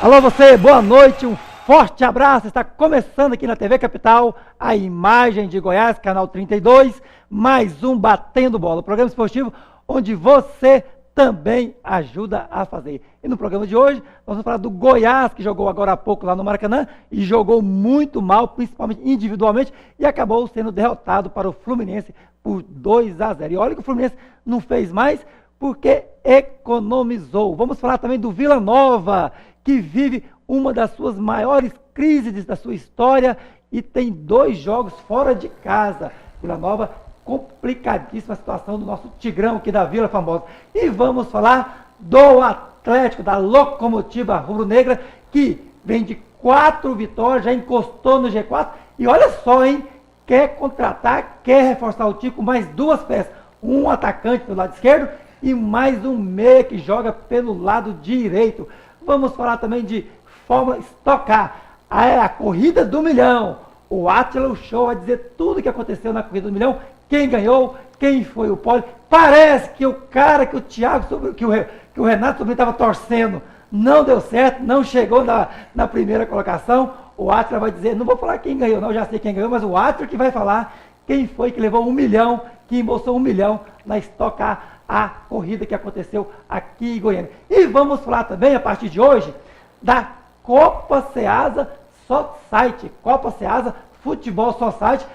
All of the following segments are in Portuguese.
Alô você, boa noite, um forte abraço. Está começando aqui na TV Capital, a Imagem de Goiás, canal 32, mais um Batendo Bola, o programa esportivo onde você também ajuda a fazer. E no programa de hoje, nós vamos falar do Goiás, que jogou agora há pouco lá no Maracanã e jogou muito mal, principalmente individualmente, e acabou sendo derrotado para o Fluminense por 2-0. E olha que o Fluminense não fez mais porque economizou. Vamos falar também do Vila Nova, que vive uma das suas maiores crises da sua história e tem 2 jogos fora de casa. Vila Nova, complicadíssima situação do nosso Tigrão aqui da Vila Famosa. E vamos falar do Atlético, da Locomotiva Rubro-Negra, que vem de 4 vitórias, já encostou no G4. E olha só, hein? Quer contratar, quer reforçar o time com mais 2 peças. Um atacante pelo lado esquerdo e mais um meia que joga pelo lado direito. Vamos falar também de Fórmula Stock Car, a corrida do milhão. O Átila, o show, vai dizer tudo o que aconteceu na corrida do milhão, quem ganhou, quem foi o pódio. Parece que o cara que o Thiago, que o Renato Sobrinho estava torcendo, não deu certo, não chegou na primeira colocação. O Átila vai dizer, não vou falar quem ganhou, não, já sei quem ganhou, mas o Átila que vai falar quem foi que levou 1 milhão, que embolsou 1 milhão na Stock Car, a corrida que aconteceu aqui em Goiânia. E vamos falar também, a partir de hoje, da Copa Ceasa Society, Copa Ceasa Futebol Society.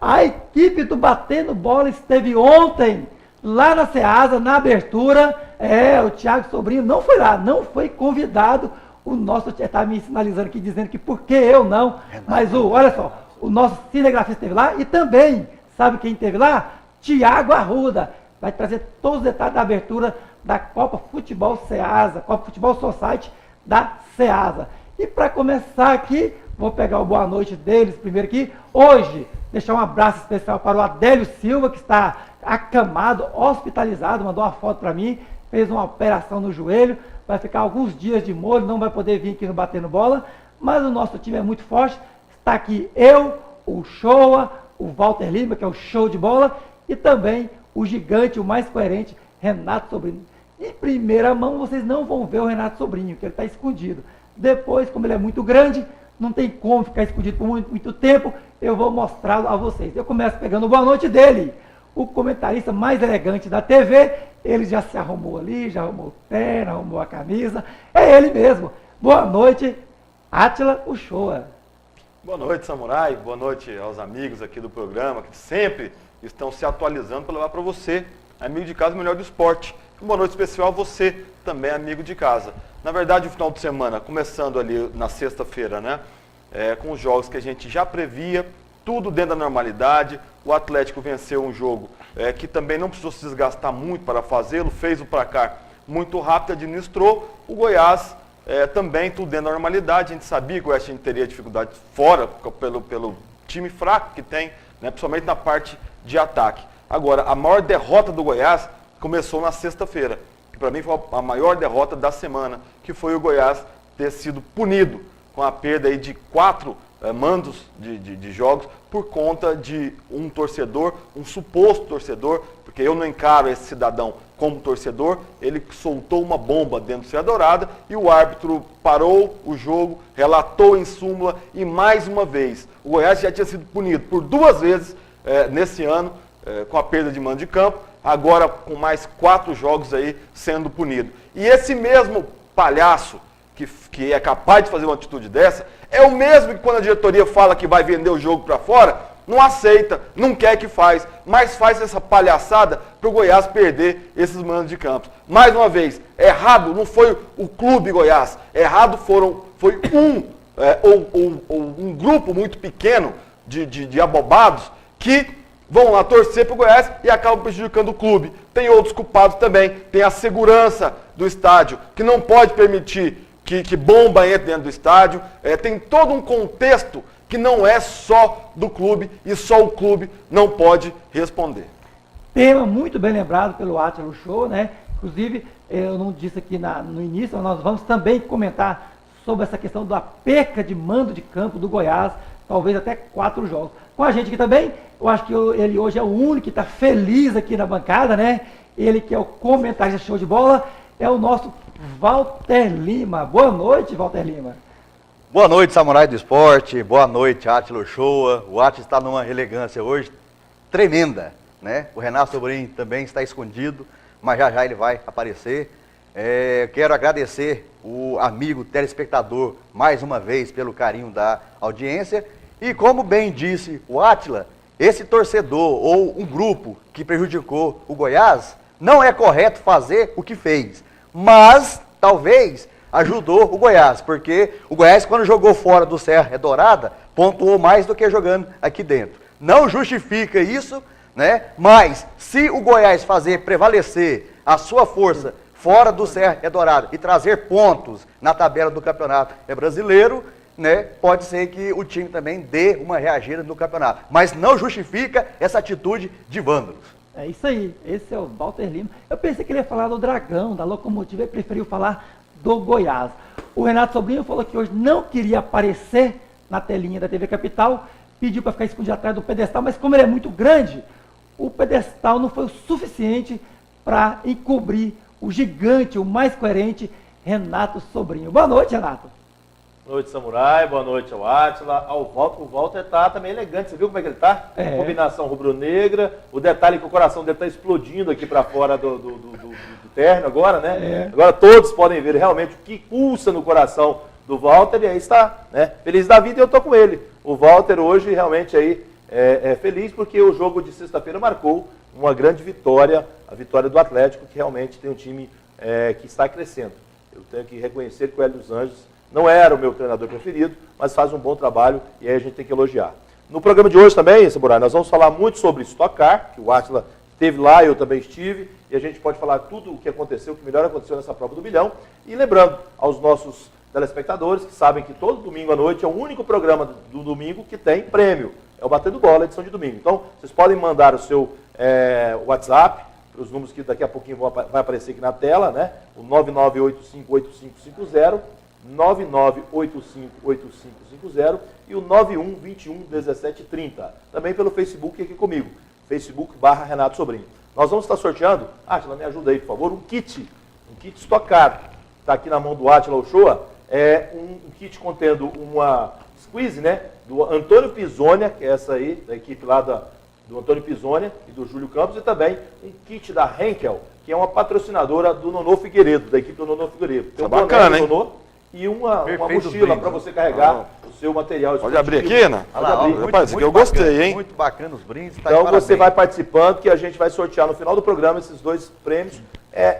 A equipe do Batendo Bola esteve ontem lá na Ceasa, na abertura. O Thiago Sobrinho não foi lá, não foi convidado. O nosso está me sinalizando aqui, dizendo que por que eu não, mas olha só, o nosso cinegrafista esteve lá e também, sabe quem esteve lá? Thiago Arruda. Vai trazer todos os detalhes da abertura da Copa Futebol Ceasa, Copa Futebol Society da Ceasa. E para começar aqui, vou pegar o boa noite deles primeiro aqui. Hoje, deixar um abraço especial para o Adélio Silva, que está acamado, hospitalizado, mandou uma foto para mim, fez uma operação no joelho, vai ficar alguns dias de molho, não vai poder vir aqui no Batendo Bola, mas o nosso time é muito forte. Está aqui eu, o Shoa, o Walter Lima, que é o show de bola, e também o gigante, o mais coerente, Renato Sobrinho. Em primeira mão, vocês não vão ver o Renato Sobrinho, que ele está escondido. Depois, como ele é muito grande, não tem como ficar escondido por muito tempo, eu vou mostrá-lo a vocês. Eu começo pegando boa noite dele, o comentarista mais elegante da TV. Ele já se arrumou ali, já arrumou o terno, arrumou a camisa. É ele mesmo. Boa noite, Átila Uchoa. Boa noite, Samurai. Boa noite aos amigos aqui do programa, que sempre estão se atualizando para levar para você, amigo de casa, o melhor do esporte. Boa noite especial a você, também amigo de casa. Na verdade, o final de semana, começando ali na sexta-feira, né? Com os jogos que a gente já previa, tudo dentro da normalidade. O Atlético venceu um jogo que também não precisou se desgastar muito para fazê-lo, fez o placar muito rápido, administrou. O Goiás também, tudo dentro da normalidade. A gente sabia que o Goiás teria dificuldade fora, pelo time fraco que tem, né? Principalmente na parte de ataque. Agora, a maior derrota do Goiás começou na sexta-feira, que para mim foi a maior derrota da semana, que foi o Goiás ter sido punido com a perda aí de 4 mandos de jogos por conta de um torcedor, um suposto torcedor, porque eu não encaro esse cidadão como torcedor. Ele soltou uma bomba dentro do Serra Dourada e o árbitro parou o jogo, relatou em súmula e mais uma vez o Goiás já tinha sido punido por 2 vezes nesse ano, com a perda de mando de campo, agora com mais 4 jogos aí sendo punido. E esse mesmo palhaço que é capaz de fazer uma atitude dessa, é o mesmo que quando a diretoria fala que vai vender o jogo para fora, não aceita, não quer que faz, mas faz essa palhaçada para o Goiás perder esses mandos de campo. Mais uma vez, errado não foi o clube Goiás, errado foi um grupo muito pequeno de abobados que vão lá torcer para o Goiás e acabam prejudicando o clube. Tem outros culpados também. Tem a segurança do estádio, que não pode permitir que bomba entre dentro do estádio. Tem todo um contexto que não é só do clube e só o clube não pode responder. Tema muito bem lembrado pelo Átila Show, né? Inclusive, eu não disse aqui no início, mas nós vamos também comentar sobre essa questão da perca de mando de campo do Goiás, talvez até 4 jogos. Com a gente aqui também, eu acho que ele hoje é o único que está feliz aqui na bancada, né? Ele que é o comentarista show de bola, é o nosso Walter Lima. Boa noite, Walter Lima. Boa noite, Samurai do Esporte. Boa noite, Átila Uchoa. O Átila está numa elegância hoje tremenda, né? O Renato Sobrinho também está escondido, mas já já ele vai aparecer. Quero agradecer o amigo telespectador mais uma vez pelo carinho da audiência. E como bem disse o Átila, esse torcedor ou um grupo que prejudicou o Goiás, não é correto fazer o que fez, mas talvez ajudou o Goiás, porque o Goiás, quando jogou fora do Serra Dourada, pontuou mais do que jogando aqui dentro. Não justifica isso, né? Mas se o Goiás fazer prevalecer a sua força fora do Serra Dourada e trazer pontos na tabela do Campeonato Brasileiro, né, pode ser que o time também dê uma reagida no campeonato. Mas não justifica essa atitude de vândalos. É isso aí, esse é o Walter Lima. Eu pensei que ele ia falar do Dragão, da Locomotiva, ele preferiu falar do Goiás. O Renato Sobrinho falou que hoje não queria aparecer na telinha da TV Capital, pediu para ficar escondido atrás do pedestal, mas como ele é muito grande, o pedestal não foi o suficiente para encobrir o gigante, o mais coerente, Renato Sobrinho. Boa noite, Renato. Boa noite, Samurai. Boa noite ao Átila. O Walter tá também elegante. Você viu como é que ele tá? É. Combinação rubro-negra. O detalhe é que o coração dele tá explodindo aqui para fora do terno agora, né? É. Agora todos podem ver realmente o que pulsa no coração do Walter. E aí está, né? Feliz da vida e eu tô com ele. O Walter hoje realmente aí é feliz porque o jogo de sexta-feira marcou uma grande vitória. A vitória do Atlético, que realmente tem um time que está crescendo. Eu tenho que reconhecer que o Hélio dos Anjos não era o meu treinador preferido, mas faz um bom trabalho e aí a gente tem que elogiar. No programa de hoje também, Samurai, nós vamos falar muito sobre Stock Car, que o Átila esteve lá, eu também estive, e a gente pode falar tudo o que aconteceu, o que melhor aconteceu nessa prova do milhão. E lembrando aos nossos telespectadores que sabem que todo domingo à noite é o único programa do domingo que tem prêmio. É o Batendo Bola, edição de domingo. Então, vocês podem mandar o seu WhatsApp, os números que daqui a pouquinho vai aparecer aqui na tela, né? O 99858550, 99858550 e o 91211730. Também pelo Facebook aqui comigo, Facebook/Renato Sobrinho. Nós vamos estar sorteando, Átila, me ajuda aí, por favor, um kit Stock Car. Está aqui na mão do Átila Uchoa, um kit contendo uma squeeze, né, do Antônio Pisonia, que é essa aí, da equipe lá do Antônio Pisonia e do Júlio Campos, e também um kit da Henkel, que é uma patrocinadora do Nonô Figueiredo, da equipe do Nonô Figueiredo. Tem um bacana, hein? Nonô e uma mochila para você carregar o seu material Pode abrir aqui, né? Pode abrir. Rapaz, isso aqui eu gostei, hein? Muito bacana os brindes. Tá Então você vai participando, que a gente vai sortear no final do programa esses dois prêmios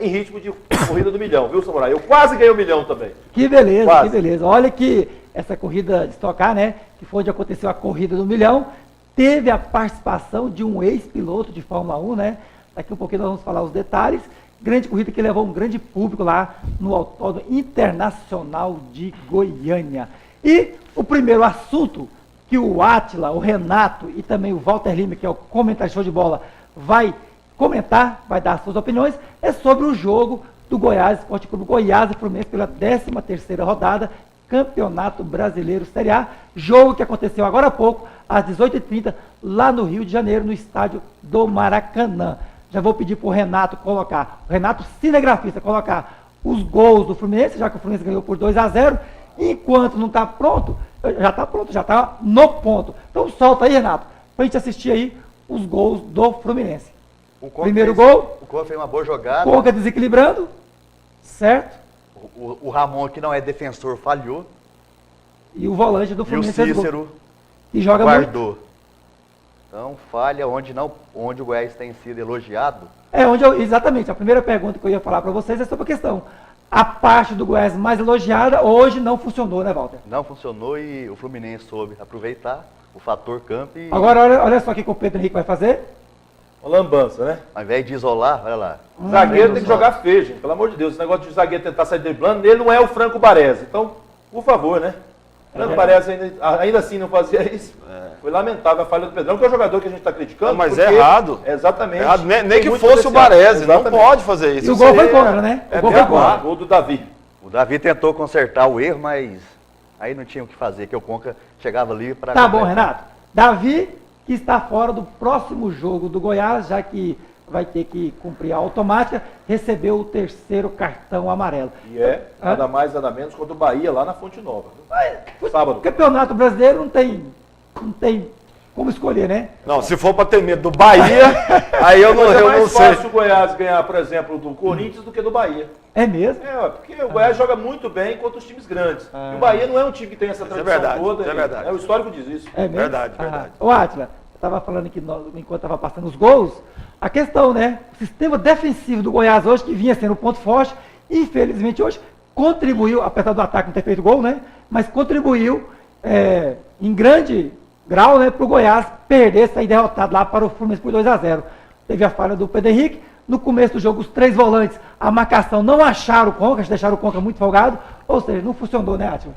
em ritmo de corrida do milhão, viu, Samurai? Eu quase ganhei 1 milhão também. Que beleza, Quase. que beleza. Olha que essa corrida de Stock Car, né, que foi onde aconteceu a corrida do milhão, teve a participação de um ex-piloto de Fórmula 1, né? Daqui a pouquinho nós vamos falar os detalhes. Grande corrida que levou um grande público lá no Autódromo Internacional de Goiânia. E o primeiro assunto que o Átila, o Renato e também o Walter Lima, que é o comentarista show de bola, vai comentar, vai dar suas opiniões, é sobre o jogo do Goiás Esporte Clube Goiás e Fluminense pela 13ª rodada, Campeonato Brasileiro Série A, jogo que aconteceu agora há pouco, às 18h30, lá no Rio de Janeiro, no estádio do Maracanã. Já vou pedir para o Renato colocar, o Renato cinegrafista, colocar os gols do Fluminense, já que o Fluminense ganhou por 2-0. Enquanto não está pronto, já está no ponto. Então solta aí, Renato, para a gente assistir aí os gols do Fluminense. Primeiro gol. O Conca fez uma boa jogada. Conca desequilibrando, certo? O Ramon, que não é defensor, falhou. E o volante do E o Fluminense fez gol. Cícero E joga guardou. muito. Então, falha onde o Goiás tem sido elogiado. Exatamente, a primeira pergunta que eu ia falar para vocês é sobre a questão. A parte do Goiás mais elogiada hoje não funcionou, né, Walter? Não funcionou e o Fluminense soube aproveitar o fator campo e, Agora, olha só o que o Pedro Henrique vai fazer. Uma lambança, né? ao invés de isolar, olha lá. Zagueiro tem que jogar feio, gente. Pelo amor de Deus, esse negócio de zagueiro tentar sair driblando, ele não é o Franco Baresi. Então, por favor, né? Franco Baresi ainda assim não fazia isso. Foi lamentável a falha do Pedrão, que é o jogador que a gente está criticando. Mas é errado. Exatamente. Errado. Nem Tem que muito fosse o potencial. Baresi, não Exatamente. pode fazer isso. E o Isso gol aí foi contra, né? O gol foi contra. Gol do Davi. O Davi tentou consertar o erro, mas aí não tinha o que fazer, que o Conca chegava ali para... Tá bom, Renato. Davi, que está fora do próximo jogo do Goiás, já que vai ter que cumprir a automática, recebeu o terceiro cartão amarelo. E nada mais, nada menos contra o Bahia lá na Fonte Nova. Sábado. O Campeonato Brasileiro não tem como escolher, né? Não, se for para ter medo do Bahia, aí eu não sei. É mais fácil o Goiás ganhar, por exemplo, do Corinthians do que do Bahia. É mesmo? Porque o Goiás joga muito bem contra os times grandes. E o Bahia não é um time que tem essa tradição toda. É verdade. O histórico diz isso. É mesmo? Verdade. Ô, Átila, eu estava falando aqui, enquanto estava passando os gols, a questão, né? O sistema defensivo do Goiás hoje, que vinha sendo um ponto forte, infelizmente hoje contribuiu, apesar do ataque não ter feito gol, né? Mas contribuiu em grande grau, né, para o Goiás perder, sair derrotado lá para o Fluminense por 2-0. Teve a falha do Pedro Henrique. No começo do jogo, os 3 volantes, a marcação não acharam o Conca, deixaram o Conca muito folgado, ou seja, não funcionou, né, Átila?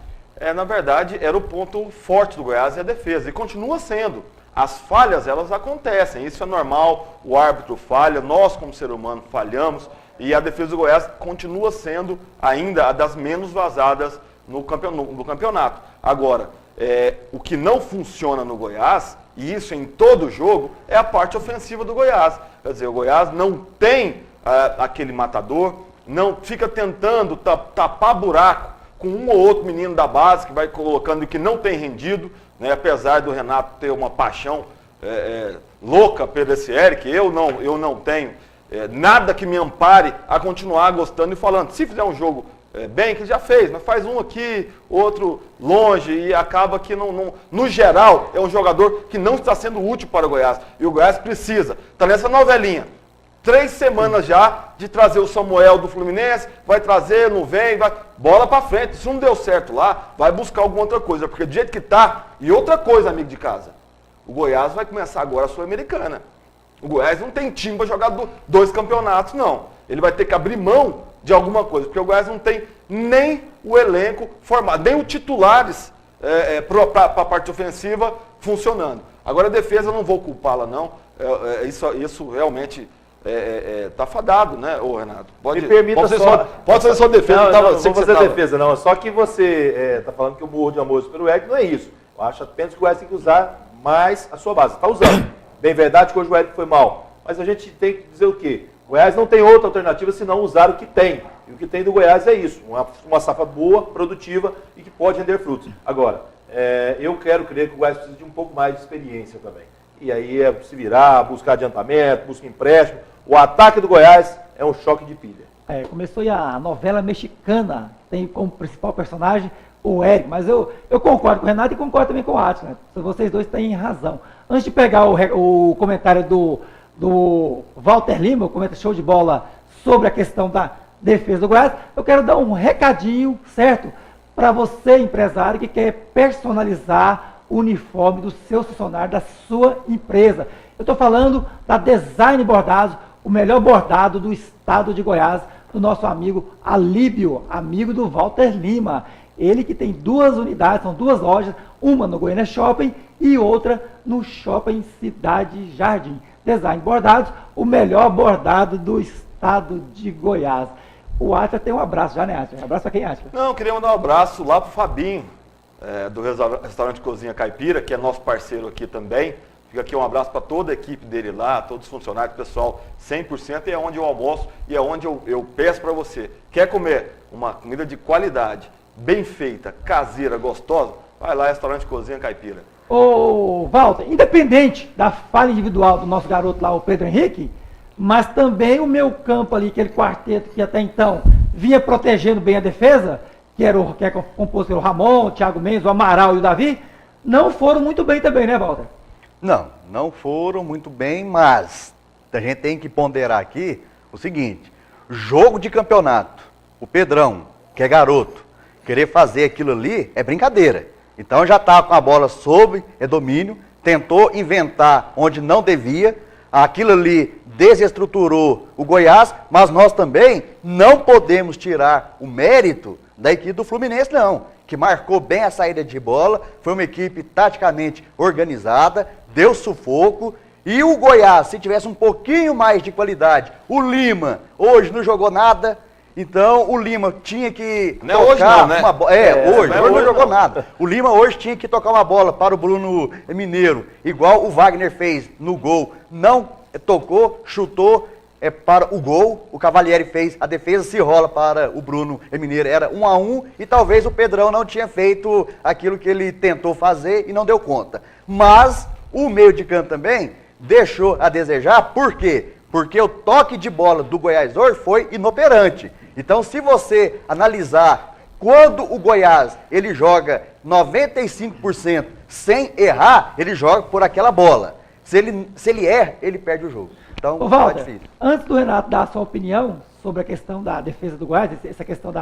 Na verdade, era o ponto forte do Goiás e a defesa, e continua sendo. As falhas, elas acontecem, isso é normal, o árbitro falha, nós como ser humano falhamos, e a defesa do Goiás continua sendo ainda a das menos vazadas no campeonato. Agora, o que não funciona no Goiás, e isso em todo jogo, é a parte ofensiva do Goiás. Quer dizer, o Goiás não tem aquele matador, não fica tentando tapar buraco com um ou outro menino da base que vai colocando e que não tem rendido, né? Apesar do Renato ter uma paixão louca pelo esse Eric, eu não tenho nada que me ampare a continuar gostando e falando. Se fizer um jogo bem, que já fez, mas faz um aqui, outro longe, e acaba que, no geral, é um jogador que não está sendo útil para o Goiás. E o Goiás precisa. Está nessa novelinha. 3 semanas já de trazer o Samuel do Fluminense, vai trazer, não vem, vai. Bola para frente. Se não deu certo lá, vai buscar alguma outra coisa. Porque do jeito que está, e outra coisa, amigo de casa, o Goiás vai começar agora a Sul-Americana. O Goiás não tem time para jogar 2 campeonatos, não. Ele vai ter que abrir mão de alguma coisa, porque o Goiás não tem nem o elenco formado, nem os titulares para a parte ofensiva funcionando. Agora a defesa eu não vou culpá-la, não. Isso realmente está fadado, né, ô Renato? Me permita pode fazer sua defesa. Não vou fazer defesa, não. Só que você está falando que eu morro de amor pelo Eric, não é isso. Eu acho apenas que o Goiás tem que usar mais a sua base. Está usando. Bem verdade que hoje o Eric foi mal. Mas a gente tem que dizer o quê? O Goiás não tem outra alternativa senão usar o que tem. E o que tem do Goiás é isso, uma safra boa, produtiva e que pode render frutos. Agora, eu quero crer que o Goiás precisa de um pouco mais de experiência também. E aí se virar, buscar adiantamento, buscar empréstimo. O ataque do Goiás é um choque de pilha. Começou aí a novela mexicana, tem como principal personagem o Eric, mas eu concordo com o Renato e concordo também com o Átila, né? Vocês dois têm razão. Antes de pegar o comentário do Walter Lima, o comentário show de bola sobre a questão da defesa do Goiás, eu quero dar um recadinho, certo? Para você, empresário, que quer personalizar o uniforme do seu funcionário, da sua empresa. Eu estou falando da Design Bordados, o melhor bordado do estado de Goiás, do nosso amigo Alíbio, amigo do Walter Lima. Ele que tem 2 unidades, são 2 lojas, uma no Goiânia Shopping e outra no Shopping Cidade Jardim. Design Bordados, o melhor bordado do estado de Goiás. O Átila tem um abraço já, né, Átila? Um abraço para quem, Átila? Não, queria mandar um abraço lá pro Fabinho, do restaurante Cozinha Caipira, que é nosso parceiro aqui também. Fica aqui um abraço para toda a equipe dele lá, todos os funcionários, pessoal, 100%, e é onde eu almoço e é onde eu peço para você. Quer comer uma comida de qualidade, bem feita, caseira, gostosa? Vai lá, restaurante Cozinha Caipira. Ô, Walter, independente da falha individual do nosso garoto lá, o Pedro Henrique, mas também o meu campo ali, aquele quarteto que até então vinha protegendo bem a defesa, que é composto pelo Ramon, o Thiago Mendes, o Amaral e o Davi, não foram muito bem também, né, Walter? Não foram muito bem, mas a gente tem que ponderar aqui o seguinte: jogo de campeonato, o Pedrão, que é garoto, querer fazer aquilo ali é brincadeira. Então já estava com a bola sob domínio, tentou inventar onde não devia, aquilo ali desestruturou o Goiás, mas nós também não podemos tirar o mérito da equipe do Fluminense, não, que marcou bem a saída de bola, foi uma equipe taticamente organizada, deu sufoco, e o Goiás, se tivesse um pouquinho mais de qualidade, o Lima hoje não jogou nada. Então, o Lima tinha que não tocar hoje não, né? uma bola. Hoje não jogou nada. O Lima hoje tinha que tocar uma bola para o Bruno Mineiro, igual o Wagner fez no gol. Não tocou, chutou para o gol, o Cavalieri fez a defesa, se rola para o Bruno Mineiro, era 1-1 e talvez o Pedrão não tinha feito aquilo que ele tentou fazer e não deu conta. Mas o meio de campo também deixou a desejar, por quê? Porque o toque de bola do Goiás hoje foi inoperante. Então, se você analisar quando o Goiás ele joga 95% sem errar, ele joga por aquela bola. Se ele erra, ele perde o jogo. Então, Ô, Walter, antes do Renato dar a sua opinião sobre a questão da defesa do Goiás, essa questão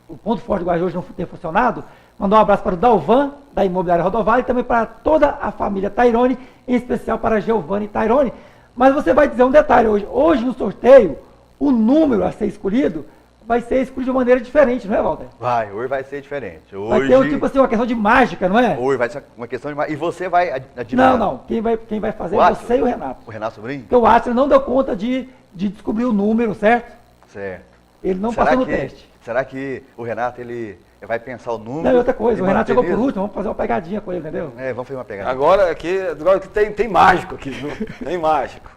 o ponto forte do Goiás hoje não ter funcionado, mandar um abraço para o Dalvan, da Imobiliária Rodovalho, e também para toda a família Tairone, em especial para Giovanni Tairone. Mas você vai dizer um detalhe hoje. Hoje, no sorteio, o número a ser escolhido vai ser escolhido de maneira diferente, não é, Walter? Hoje vai ser diferente. Hoje... Vai ter tipo assim, uma questão de mágica, não é? Hoje vai ser uma questão de mágica. E você vai adivinhar? Não. Quem vai fazer é você e o Renato. O Renato Sobrinho? Porque o Atlas não deu conta de descobrir o número, certo? Certo. Ele não passou no teste. Será que o Renato, ele vai pensar o número? Não, e outra coisa, o Renato chegou por último, vamos fazer uma pegadinha com ele, entendeu? Vamos fazer uma pegadinha. Agora que tem mágico aqui, viu? Tem mágico.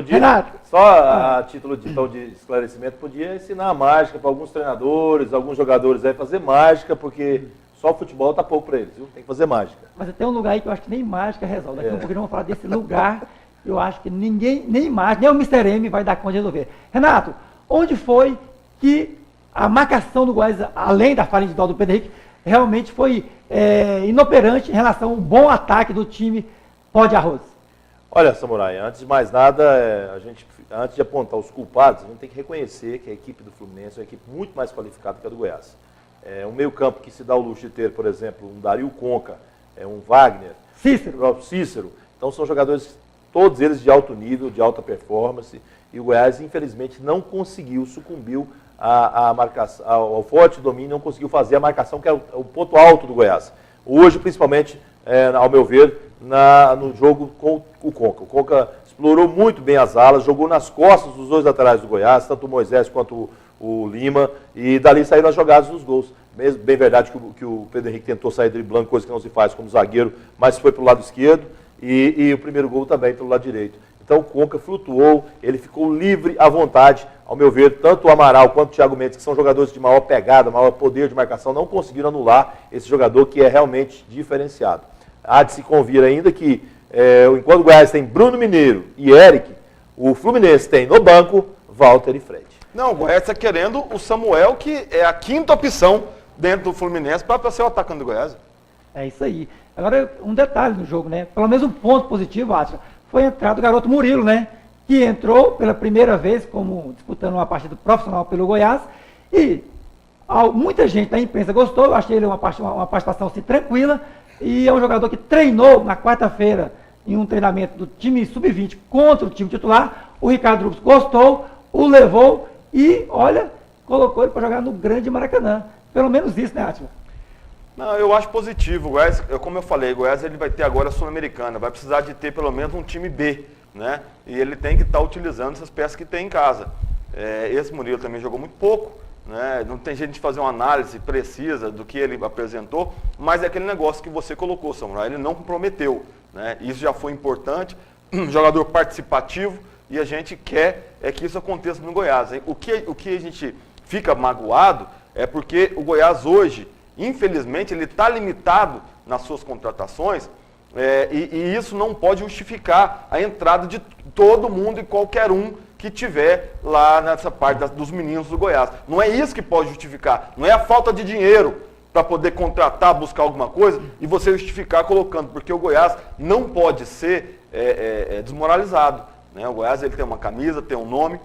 Renato. Só a título de esclarecimento, podia ensinar a mágica para alguns treinadores, alguns jogadores aí, fazer mágica, porque só o futebol tá pouco para eles, viu? Tem que fazer mágica. Mas tem um lugar aí que eu acho que nem mágica resolve. Daqui a pouco vamos falar desse lugar, eu acho que ninguém, nem mágica, nem o Mr. M vai dar conta de resolver. Renato, onde foi que a marcação do Goiás, além da falha individual do Pedro Henrique, realmente foi inoperante em relação ao bom ataque do time Pó de Arroz? Olha, Samurai, antes de mais nada, antes de apontar os culpados, a gente tem que reconhecer que a equipe do Fluminense é uma equipe muito mais qualificada que a do Goiás. Um meio campo que se dá o luxo de ter, por exemplo, um Dario Conca, um Wagner, Cícero. Então são jogadores, todos eles de alto nível, de alta performance, e o Goiás, infelizmente, não conseguiu, sucumbiu à marcação, ao forte domínio, não conseguiu fazer a marcação, que é o ponto alto do Goiás. Hoje, principalmente, ao meu ver, no jogo com o Conca. O Conca explorou muito bem as alas, jogou nas costas dos dois laterais do Goiás, tanto o Moisés quanto o Lima, e dali saíram as jogadas dos gols. Mesmo, bem verdade que o Pedro Henrique tentou sair driblando, coisa que não se faz como zagueiro, mas foi para o lado esquerdo, e o primeiro gol também pelo lado direito. Então o Conca flutuou, ele ficou livre à vontade, ao meu ver, tanto o Amaral quanto o Thiago Mendes, que são jogadores de maior pegada, maior poder de marcação, não conseguiram anular esse jogador que é realmente diferenciado. Há de se convir ainda que, enquanto o Goiás tem Bruno Mineiro e Eric, o Fluminense tem no banco Walter e Fred. Não, o Goiás está querendo o Samuel, que é a quinta opção dentro do Fluminense para ser o atacante do Goiás. É isso aí. Agora, um detalhe no jogo, né? Pelo menos um ponto positivo, Atila, foi a entrada do garoto Murilo, né? Que entrou pela primeira vez como disputando uma partida profissional pelo Goiás. E muita gente da imprensa gostou, eu achei ele uma participação assim, tranquila. E é um jogador que treinou na quarta-feira em um treinamento do time sub-20 contra o time titular. O Ricardo Rubens gostou, o levou e, olha, colocou ele para jogar no grande Maracanã. Pelo menos isso, né, Átila? Não, eu acho positivo. O Goiás, como eu falei, o Goiás ele vai ter agora a Sul-Americana, vai precisar de ter pelo menos um time B, né? E ele tem que estar utilizando essas peças que tem em casa. Esse Murilo também jogou muito pouco, né? Não tem jeito de fazer uma análise precisa do que ele apresentou, mas é aquele negócio que você colocou, Samurai, ele não comprometeu, né? Isso já foi importante, um jogador participativo, e a gente quer que isso aconteça no Goiás. Hein? O que a gente fica magoado é porque o Goiás hoje, infelizmente, ele está limitado nas suas contratações, e isso não pode justificar a entrada de todo mundo e qualquer um que tiver lá nessa parte dos meninos do Goiás. Não é isso que pode justificar, não é a falta de dinheiro para poder contratar, buscar alguma coisa e você justificar colocando, porque o Goiás não pode ser desmoralizado. Né? O Goiás ele tem uma camisa, tem um nome,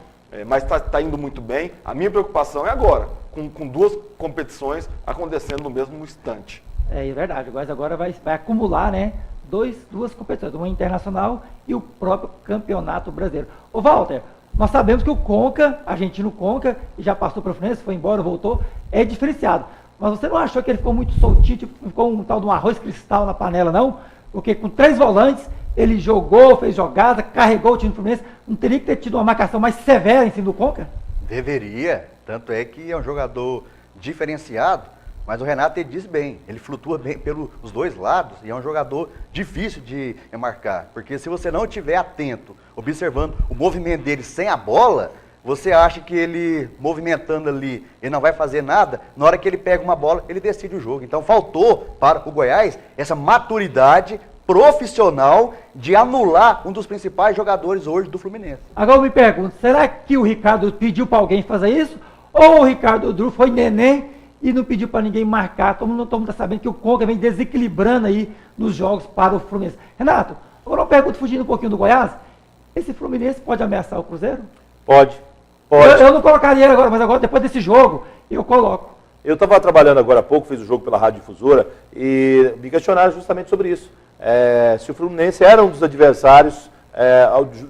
mas está indo muito bem. A minha preocupação é agora, com duas competições acontecendo no mesmo instante. É verdade, o Goiás agora vai acumular, né, duas competições, uma internacional e o próprio campeonato brasileiro. Ô Walter, nós sabemos que o Conca, argentino Conca, já passou para o Fluminense, foi embora, voltou, é diferenciado. Mas você não achou que ele ficou muito soltinho, tipo, ficou um tal de um arroz cristal na panela, não? Porque com 3 volantes, ele jogou, fez jogada, carregou o time do Fluminense, não teria que ter tido uma marcação mais severa em cima do Conca? Deveria, tanto é que é um jogador diferenciado, Mas o Renato, ele diz bem, ele flutua bem pelos dois lados e é um jogador difícil de marcar. Porque se você não estiver atento, observando o movimento dele sem a bola, você acha que ele, movimentando ali, ele não vai fazer nada, na hora que ele pega uma bola, ele decide o jogo. Então faltou para o Goiás essa maturidade profissional de anular um dos principais jogadores hoje do Fluminense. Agora eu me pergunto, será que o Ricardo pediu para alguém fazer isso? Ou o Ricardo Drew foi neném e não pediu para ninguém marcar? Todo mundo está sabendo que o Conca vem desequilibrando aí nos jogos para o Fluminense. Renato, agora uma pergunta fugindo um pouquinho do Goiás. Esse Fluminense pode ameaçar o Cruzeiro? Pode. Eu não colocaria ele agora, mas agora depois desse jogo eu coloco. Eu estava trabalhando agora há pouco, fiz o jogo pela Rádio Difusora e me questionaram justamente sobre isso. Se o Fluminense era um dos adversários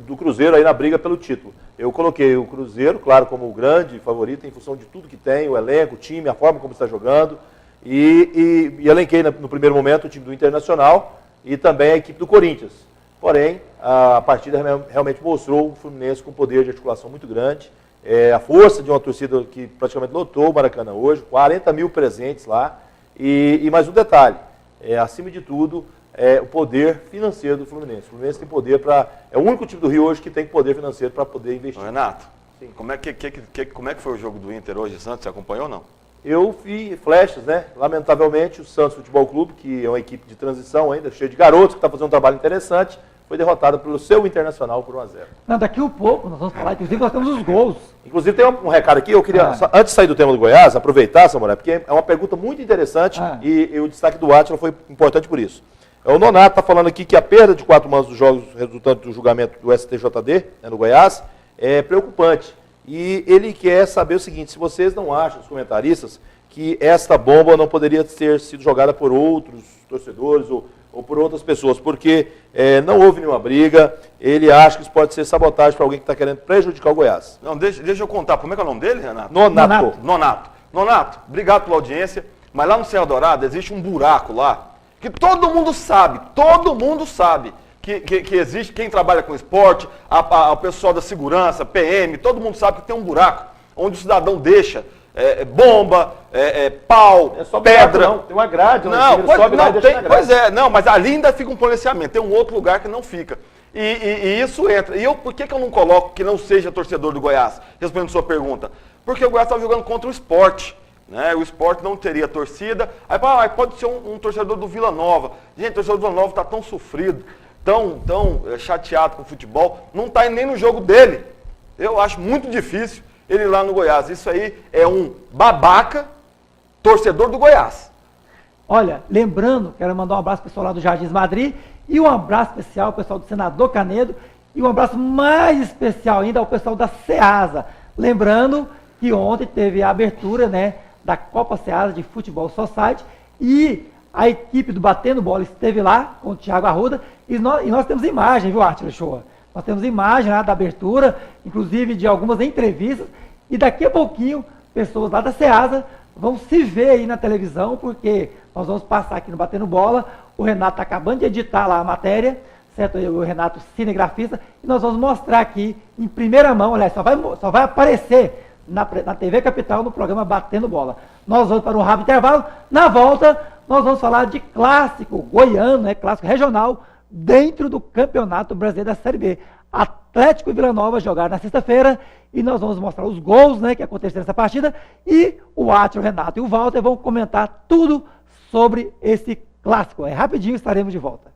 do Cruzeiro aí na briga pelo título. Eu coloquei o Cruzeiro, claro, como o grande favorito, em função de tudo que tem, o elenco, o time, a forma como está jogando. E elenquei no primeiro momento o time do Internacional e também a equipe do Corinthians. Porém, a partida realmente mostrou o Fluminense com poder de articulação muito grande. A força de uma torcida que praticamente lotou o Maracanã hoje, 40 mil presentes lá. E mais um detalhe, acima de tudo, o poder financeiro do Fluminense. O Fluminense tem poder para... É o único time do Rio hoje que tem poder financeiro para poder investir. Renato, como é que foi o jogo do Inter hoje, Santos? Você acompanhou ou não? Eu vi flashes, né? Lamentavelmente, o Santos Futebol Clube, que é uma equipe de transição ainda, cheia de garotos, que está fazendo um trabalho interessante, foi derrotada pelo seu Internacional por 1-0. Não, daqui a pouco nós vamos falar, inclusive nós temos os gols. Inclusive tem um recado aqui, eu queria, antes de sair do tema do Goiás, aproveitar, Samurai, porque é uma pergunta muito interessante e o destaque do Átila foi importante por isso. O Nonato está falando aqui que a perda de 4 mandos dos jogos resultante do julgamento do STJD, no Goiás, é preocupante. E ele quer saber o seguinte, se vocês não acham, os comentaristas, que esta bomba não poderia ter sido jogada por outros torcedores ou por outras pessoas, porque não houve nenhuma briga, ele acha que isso pode ser sabotagem para alguém que está querendo prejudicar o Goiás. Não, deixa eu contar, como é que é o nome dele, Renato? Nonato, obrigado pela audiência, mas lá no Serra Dourada existe um buraco lá, que todo mundo sabe que existe, quem trabalha com esporte, o pessoal da segurança, PM, todo mundo sabe que tem um buraco, onde o cidadão deixa bomba, pau, pedra. Não, tem uma grade, mas ali ainda fica um policiamento, tem um outro lugar que não fica. E isso entra. E por que eu não coloco que não seja torcedor do Goiás? Respondendo sua pergunta. Porque o Goiás está jogando contra o Sport. Né? O Sport não teria torcida. Aí pode ser um torcedor do Vila Nova. Gente, o torcedor do Vila Nova está tão sofrido, tão chateado com o futebol, não está nem no jogo dele. Eu acho muito difícil ele ir lá no Goiás. Isso aí é um babaca torcedor do Goiás. Olha, lembrando, quero mandar um abraço para o pessoal lá do Jardins Madrid e um abraço especial ao pessoal do Senador Canedo e um abraço mais especial ainda ao pessoal da Ceasa. Lembrando que ontem teve a abertura, né, da Copa Ceasa de Futebol Society e a equipe do Batendo Bola esteve lá com o Thiago Arruda e nós temos imagem, viu, Átila Shoa? Nós temos imagem lá da abertura, inclusive de algumas entrevistas, e daqui a pouquinho, pessoas lá da Ceasa vão se ver aí na televisão, porque nós vamos passar aqui no Batendo Bola, o Renato está acabando de editar lá a matéria, certo? O Renato cinegrafista, e nós vamos mostrar aqui em primeira mão, aliás, só vai aparecer na TV Capital no programa Batendo Bola. Nós vamos para um rápido intervalo, na volta nós vamos falar de clássico goiano, né, clássico regional, dentro do Campeonato Brasileiro da Série B. Atlético e Vila Nova jogaram na sexta-feira e nós vamos mostrar os gols, né, que aconteceram nessa partida e o Átila, o Renato e o Walter vão comentar tudo sobre esse clássico. Rapidinho estaremos de volta.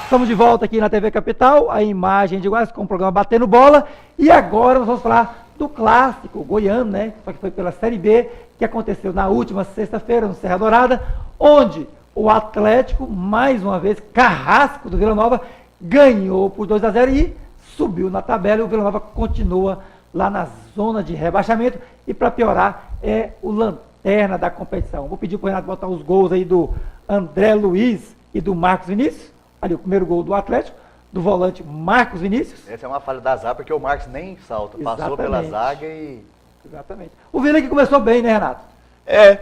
Estamos de volta aqui na TV Capital, a imagem de Goiás com o programa Batendo Bola. E agora nós vamos falar do clássico goiano, né? Só que foi pela Série B, que aconteceu na última sexta-feira, no Serra Dourada, onde o Atlético, mais uma vez, carrasco do Vila Nova, ganhou por 2-0 e subiu na tabela. E o Vila Nova continua lá na zona de rebaixamento. E para piorar, é o lanterna da competição. Vou pedir para o Renato botar os gols aí do André Luiz e do Marcos Vinícius. Ali o primeiro gol do Atlético, do volante Marcos Vinícius. Essa é uma falha da zaga, porque o Marcos nem salta, passou pela zaga e... Exatamente. O Vila que começou bem, né, Renato?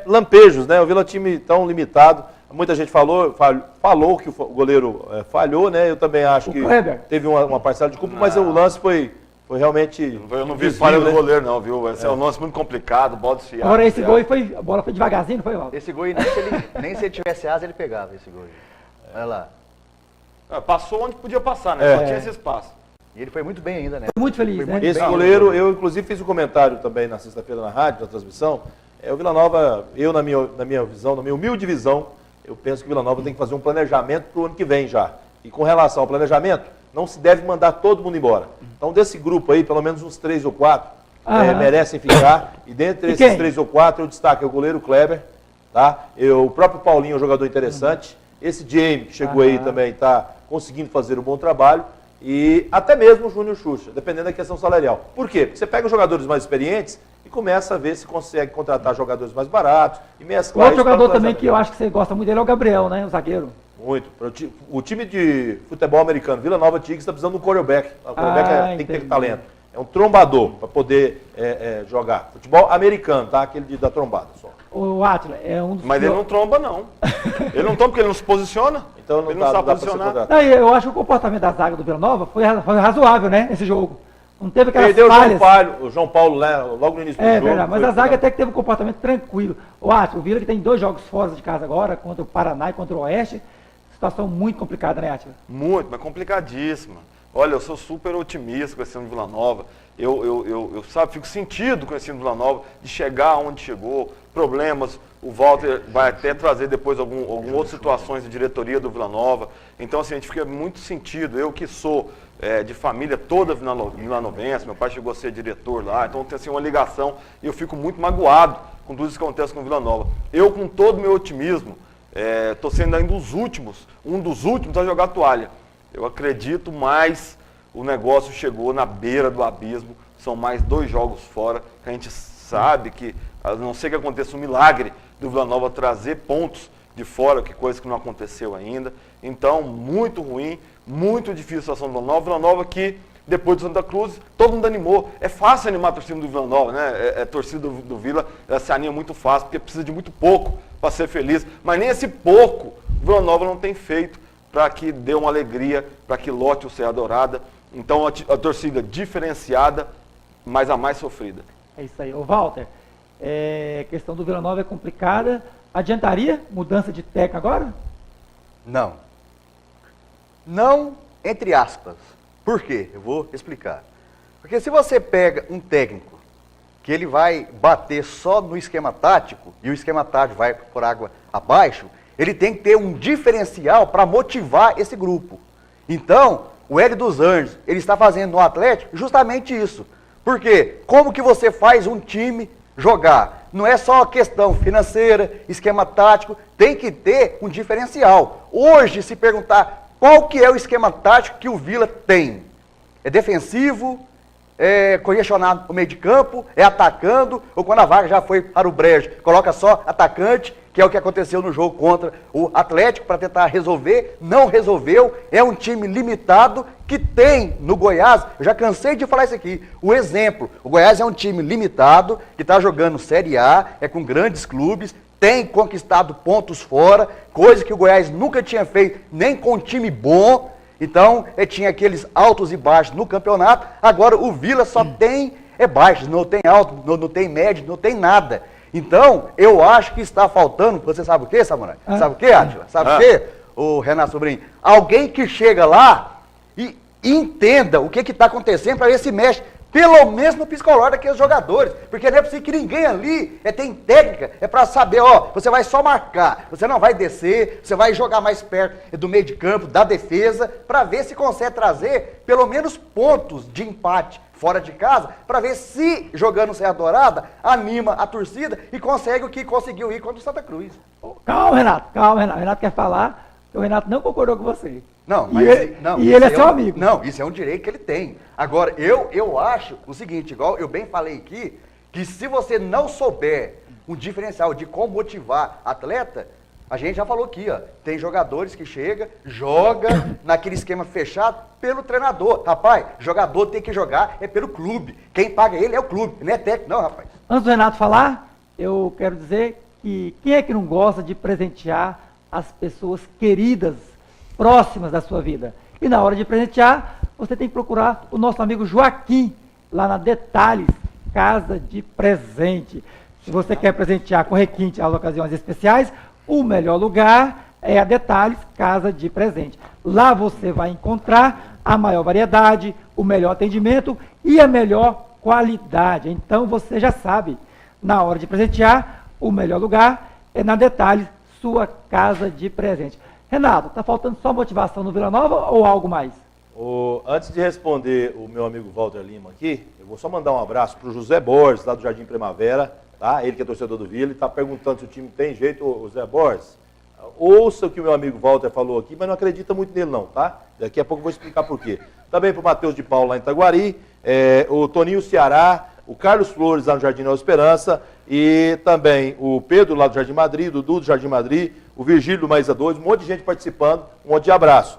lampejos, né? O Vila é um time tão limitado. Muita gente falou que o goleiro falhou, né? Eu também acho que teve uma parcela de culpa, mas o lance foi realmente... Eu não vi falha do goleiro não, viu? Esse é um lance muito complicado, bola desfiada. Agora esse gol a bola foi devagarzinho, não foi, Valdo? Esse gol, nem se ele tivesse asa, ele pegava esse gol. Olha lá. Passou onde podia passar, né? Só tinha esse espaço. E ele foi muito bem ainda, né? Foi muito feliz, né? Esse goleiro, eu inclusive fiz um comentário também na sexta-feira na rádio, na transmissão. O Vila Nova, eu na minha visão, na minha humilde visão, eu penso que o Vila Nova tem que fazer um planejamento para o ano que vem já. E com relação ao planejamento, não se deve mandar todo mundo embora. Então desse grupo aí, pelo menos uns 3 ou 4 merecem ficar. E dentre esses 3 ou 4, eu destaco o goleiro Kleber, tá? O próprio Paulinho é um jogador interessante. Esse Jamie, que chegou aí também, está conseguindo fazer um bom trabalho. E até mesmo o Júnior Xuxa, dependendo da questão salarial. Por quê? Porque você pega os jogadores mais experientes e começa a ver se consegue contratar jogadores mais baratos e mesclar. Outro jogador também que eu acho que você gosta muito dele é o Gabriel, né? O zagueiro. Muito. O time de futebol americano, Vila Nova Tigres, está precisando de um quarterback. O quarterback tem que ter talento. É um trombador para poder jogar. Futebol americano, tá? Aquele da trombada só. O Átila é um dos... Mas ele não tromba, não. Ele não tromba porque ele não se posiciona. Então não ele não sabe posicionar. Não, eu acho que o comportamento da zaga do Vila Nova foi razoável, né? Esse jogo. Não teve aquelas Perdeu falhas. o João Paulo logo no início do jogo. É verdade, mas a zaga até que teve um comportamento tranquilo. O Átila, o Vila que tem 2 jogos fora de casa agora, contra o Paraná e contra o Oeste. Situação muito complicada, né, Átila? Muito, mas complicadíssima. Olha, eu sou super otimista com esse time do Vila Nova. Eu fico sentido com esse time do Vila Nova de chegar onde chegou, problemas. O Walter vai até trazer depois algumas outras situações de diretoria do Vila Nova. Então, assim, a gente fica muito sentido. Eu que sou de família toda vilanovense, meu pai chegou a ser diretor lá, então tem assim, uma ligação e eu fico muito magoado com tudo isso que acontece com o Vila Nova. Eu, com todo o meu otimismo, estou sendo ainda um dos últimos a jogar toalha. Eu acredito mais, o negócio chegou na beira do abismo, são mais 2 jogos fora, que a gente sabe que, a não ser que aconteça um milagre do Vila Nova trazer pontos de fora, que coisa que não aconteceu ainda. Então, muito ruim, muito difícil a situação do Vila Nova. Vila Nova que, depois do Santa Cruz, todo mundo animou. É fácil animar a torcida do Vila Nova, né? A torcida do Vila, ela se anima muito fácil, porque precisa de muito pouco para ser feliz. Mas nem esse pouco o Vila Nova não tem feito para que dê uma alegria, para que lote o Serra Dourada. Então, a torcida diferenciada, mas a mais sofrida. É isso aí. Ô, Walter, a questão do Vila Nova é complicada. Adiantaria mudança de técnico agora? Não. Não, entre aspas. Por quê? Eu vou explicar. Porque se você pega um técnico que ele vai bater só no esquema tático, e o esquema tático vai por água abaixo, ele tem que ter um diferencial para motivar esse grupo. Então, o Hélio dos Anjos, ele está fazendo no Atlético justamente isso. Por quê? Como que você faz um time jogar? Não é só questão financeira, esquema tático, tem que ter um diferencial. Hoje, se perguntar qual que é o esquema tático que o Vila tem, é defensivo, é congestionado no meio de campo, é atacando, ou quando a vaga já foi para o brejo, coloca só atacante, que é o que aconteceu no jogo contra o Atlético, para tentar resolver, não resolveu, é um time limitado que tem no Goiás, eu já cansei de falar isso aqui, o exemplo, o Goiás é um time limitado, que está jogando Série A, é com grandes clubes, tem conquistado pontos fora, coisa que o Goiás nunca tinha feito, nem com um time bom. Então, tinha aqueles altos e baixos no campeonato. Agora, o Vila só tem baixos, não tem alto, não tem médio, não tem nada. Então, eu acho que está faltando, você sabe o quê, Samurai? Sabe o quê, Átila? Sabe o quê, o Renato Sobrinho? Alguém que chega lá e entenda o que está acontecendo para ver se mexe. Pelo menos no psicológico daqueles jogadores. Porque não é possível que ninguém ali tem técnica, é para saber, você vai só marcar, você não vai descer, você vai jogar mais perto do meio de campo, da defesa, para ver se consegue trazer pelo menos pontos de empate fora de casa, para ver se, jogando Serra Dourada, anima a torcida e consegue o que conseguiu ir contra o Santa Cruz. Calma, Renato. O Renato quer falar, o Renato não concordou com você. Não, mas ele é seu amigo. Não, isso é um direito que ele tem. Agora, eu acho o seguinte, igual eu bem falei aqui, que se você não souber um diferencial de como motivar atleta, a gente já falou aqui, tem jogadores que joga naquele esquema fechado pelo treinador. Rapaz, jogador tem que jogar pelo clube. Quem paga ele é o clube, não é técnico não, rapaz. Antes do Renato falar, eu quero dizer que quem é que não gosta de presentear as pessoas queridas, próximas da sua vida? E na hora de presentear, você tem que procurar o nosso amigo Joaquim, lá na Detalhes, Casa de Presente. Se você quer presentear com requinte às ocasiões especiais, o melhor lugar é a Detalhes, Casa de Presente. Lá você vai encontrar a maior variedade, o melhor atendimento e a melhor qualidade. Então você já sabe, na hora de presentear, o melhor lugar é na Detalhes, sua Casa de Presente. Renato, está faltando só motivação no Vila Nova ou algo mais? Antes de responder o meu amigo Walter Lima aqui, eu vou só mandar um abraço para o José Borges, lá do Jardim Primavera, tá? Ele que é torcedor do Vila, e está perguntando se o time tem jeito. Ô, José Borges, ouça o que o meu amigo Walter falou aqui, mas não acredita muito nele não, tá? Daqui a pouco eu vou explicar por quê. Também para o Matheus de Paulo lá em Itaguari, o Toninho Ceará, o Carlos Flores lá no Jardim Nova Esperança, e também o Pedro lá do Jardim Madrid, o Dudu do Jardim Madrid, o Virgílio do Maísa 2, um monte de gente participando, um monte de abraço.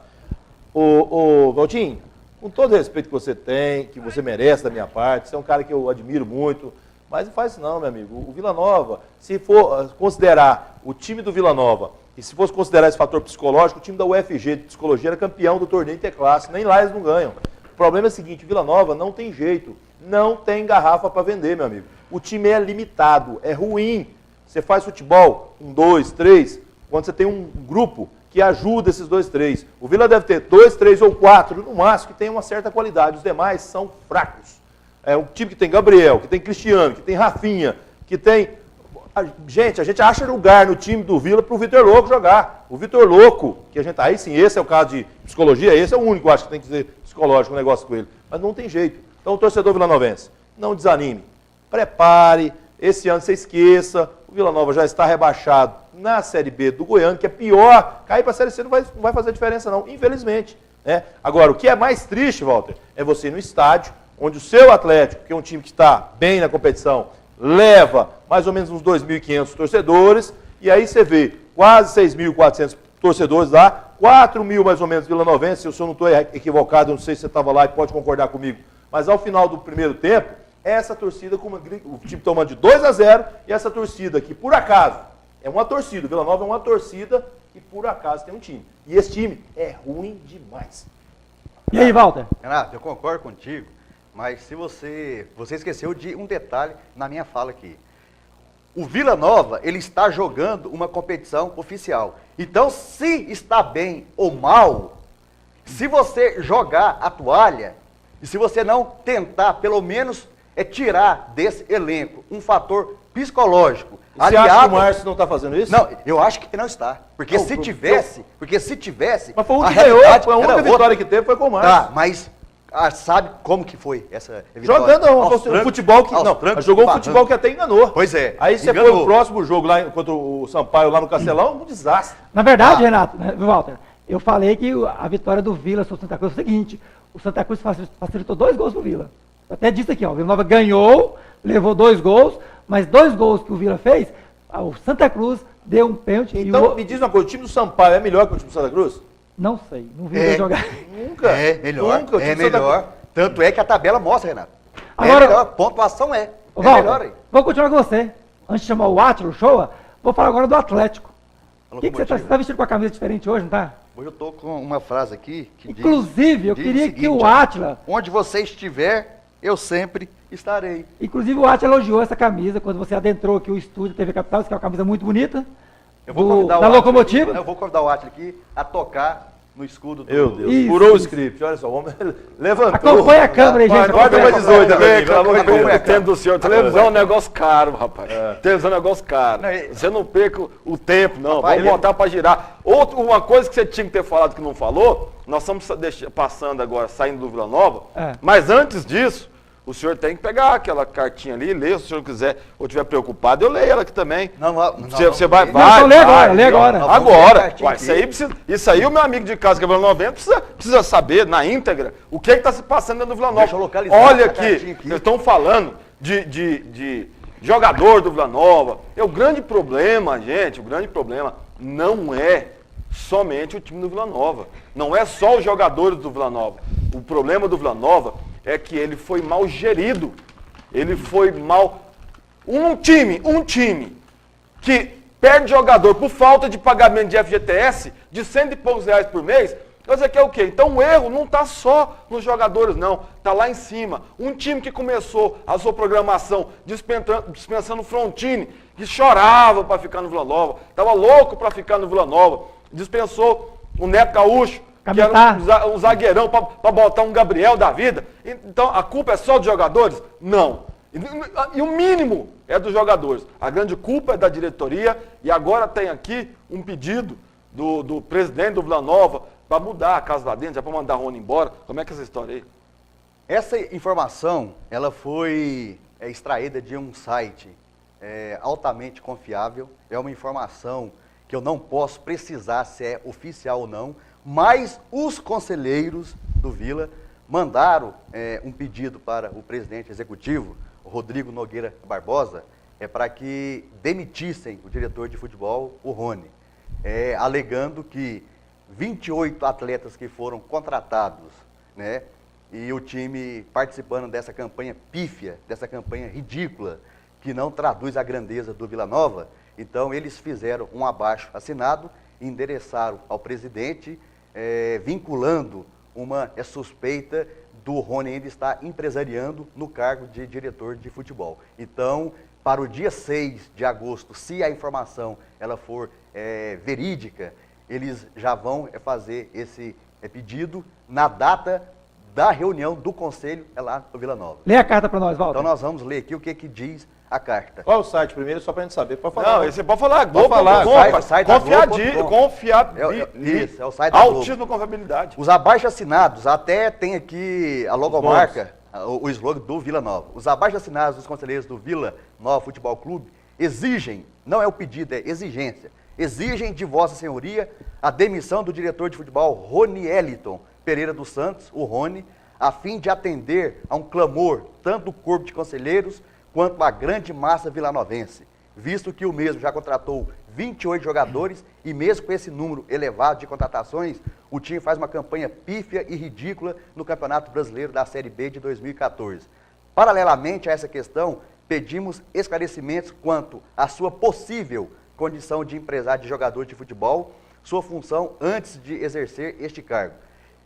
Ô Valtinho, com todo o respeito que você tem, que você merece da minha parte, você é um cara que eu admiro muito, mas não faz isso não, meu amigo. O Vila Nova, se for considerar o time do Vila Nova, e se fosse considerar esse fator psicológico, o time da UFG de Psicologia era campeão do torneio Interclasse, nem lá eles não ganham. O problema é o seguinte, o Vila Nova não tem jeito, não tem garrafa para vender, meu amigo. O time é limitado, é ruim. Você faz futebol, 1, 2, 3, quando você tem um grupo que ajuda esses 2, 3. O Vila deve ter 2, 3 ou 4, no máximo, que tem uma certa qualidade. Os demais são fracos. É um time que tem Gabriel, que tem Cristiano, que tem Rafinha, que tem... Gente, a gente acha lugar no time do Vila para o Vitor Louco jogar. O Vitor Louco, que a gente... Aí sim, esse é o caso de psicologia, esse é o único, acho que tem que ser psicológico o negócio com ele. Mas não tem jeito. Então, o torcedor vilanovense, não desanime. Prepare, esse ano você esqueça, o Vila Nova já está rebaixado na Série B do Goiânia, que é pior. Cair para a Série C não vai fazer diferença não, infelizmente. Né? Agora, o que é mais triste, Walter, é você ir no estádio, onde o seu Atlético, que é um time que está bem na competição, leva mais ou menos uns 2.500 torcedores, e aí você vê quase 6.400 torcedores lá, 4.000 mais ou menos vilanovenses, se eu não estou equivocado, não sei se você estava lá e pode concordar comigo, mas ao final do primeiro tempo, essa torcida, com o time tomando de 2-0, e essa torcida que, por acaso, é uma torcida, o Vila Nova é uma torcida e, por acaso, tem um time. E esse time é ruim demais. E aí, Walter? Renato, eu concordo contigo, mas se você esqueceu de um detalhe na minha fala aqui. O Vila Nova, ele está jogando uma competição oficial. Então, se está bem ou mal, se você jogar a toalha, e se você não tentar, pelo menos, tirar desse elenco um fator psicológico. Você acha que o Márcio não está fazendo isso? Não, eu acho que não está. Porque se tivesse... Mas foi o que ganhou, foi a única vitória que teve foi com o Márcio. Tá, mas sabe como que foi essa vitória? Jogando um futebol que... Não, jogou um futebol que até enganou. Pois é. Aí você foi o próximo jogo lá contra o Sampaio lá no Castelão, um desastre. Na verdade, Renato, Walter, eu falei que a vitória do Vila sobre o Santa Cruz é o seguinte, o Santa Cruz facilitou 2 gols pro Vila. Eu até disse aqui, ó, o Vila Nova ganhou, levou 2 gols, mas 2 gols que o Vila fez, o Santa Cruz deu um pênalti. Então, me diz uma coisa, o time do Sampaio é melhor que o time do Santa Cruz? Não sei, não vi ele jogar. Nunca. É melhor, Nunca, é melhor. Tanto é que a tabela mostra, Renato. Agora, é melhor, pontuação é. Walter, melhor aí. Vou continuar com você. Antes de chamar o Átila, o Showa, vou falar agora do Atlético. O que você está vestindo com a camisa diferente hoje, não tá? Hoje eu estou com uma frase aqui que inclusive, eu queria seguinte, que o Átila... Onde você estiver, eu sempre estarei. Inclusive, o Átila elogiou essa camisa quando você adentrou aqui o estúdio TV Capital, que é uma camisa muito bonita. Eu vou convidar da Locomotiva. Eu vou convidar o Átila aqui a tocar no escudo do... Meu Deus, isso, furou o script, olha só, o homem levantou. Acompanha a câmera aí, gente. Guarda uma 18 também, pelo amor de Deus. o tempo do senhor. Televisão é um negócio caro, rapaz. Televisão é um negócio caro. Você não perca o tempo, não. Rapaz, vamos botar para girar. Uma coisa que você tinha que ter falado que não falou, nós estamos passando agora, saindo do Vila Nova, mas antes disso, o senhor tem que pegar aquela cartinha ali, ler, se o senhor quiser, ou estiver preocupado, eu leio ela aqui também. Você vai. Não, lê agora. Agora. Isso aí o meu amigo de casa, que é Vila Nova, precisa saber, na íntegra, o que está se passando dentro do Vila Nova. Deixa eu localizar Olha essa aqui, cartinha aqui. vocês estão falando de jogador do Vila Nova. O grande problema, gente, não é somente o time do Vila Nova. Não é só os jogadores do Vila Nova. O problema do Vila Nova é que ele foi mal gerido. Ele foi mal Um time que perde jogador por falta de pagamento de FGTS de 100 e poucos reais por mês, você quer o quê? Então o erro não está só nos jogadores, não. Está lá em cima. Um time que começou a sua programação dispensando o Frontini, que chorava para ficar no Vila Nova, estava louco para ficar no Vila Nova, dispensou o Neto Gaúcho, que era um zagueirão para botar um Gabriel da vida. Então a culpa é só dos jogadores? Não. E o mínimo é dos jogadores. A grande culpa é da diretoria e agora tem aqui um pedido do presidente do Vila Nova para mudar a casa lá dentro, já para mandar Rony embora. Como é que é essa história aí? Essa informação, ela foi extraída de um site altamente confiável. É uma informação que eu não posso precisar se é oficial ou não, mas os conselheiros do Vila mandaram um pedido para o presidente executivo, Rodrigo Nogueira Barbosa, para que demitissem o diretor de futebol, o Rony, alegando que 28 atletas que foram contratados, né, e o time participando dessa campanha pífia, dessa campanha ridícula, que não traduz a grandeza do Vila Nova, então eles fizeram um abaixo assinado, endereçaram ao presidente, vinculando uma suspeita do Rony ainda estar empresariando no cargo de diretor de futebol. Então, para o dia 6 de agosto, se a informação ela for verídica, eles já vão fazer esse pedido na data da reunião do conselho lá no Vila Nova. Lê a carta para nós, Walter. Então nós vamos ler aqui o que diz a carta. Qual é o site primeiro, só para a gente saber? Pode falar. Não, você pode falar. Pode falar. Site Isso, é o site da Globo. Altíssima confiabilidade. Os abaixo-assinados, até tem aqui a logomarca, o slogan do Vila Nova. Os abaixo-assinados dos conselheiros do Vila Nova Futebol Clube exigem, não é o pedido, é exigência, exigem de Vossa Senhoria a demissão do diretor de futebol Rony Eliton Pereira dos Santos, o Rony, a fim de atender a um clamor tanto do corpo de conselheiros quanto a grande massa vilanovense, visto que o mesmo já contratou 28 jogadores e mesmo com esse número elevado de contratações, o time faz uma campanha pífia e ridícula no Campeonato Brasileiro da Série B de 2014. Paralelamente a essa questão, pedimos esclarecimentos quanto à sua possível condição de empresário de jogador de futebol, sua função antes de exercer este cargo.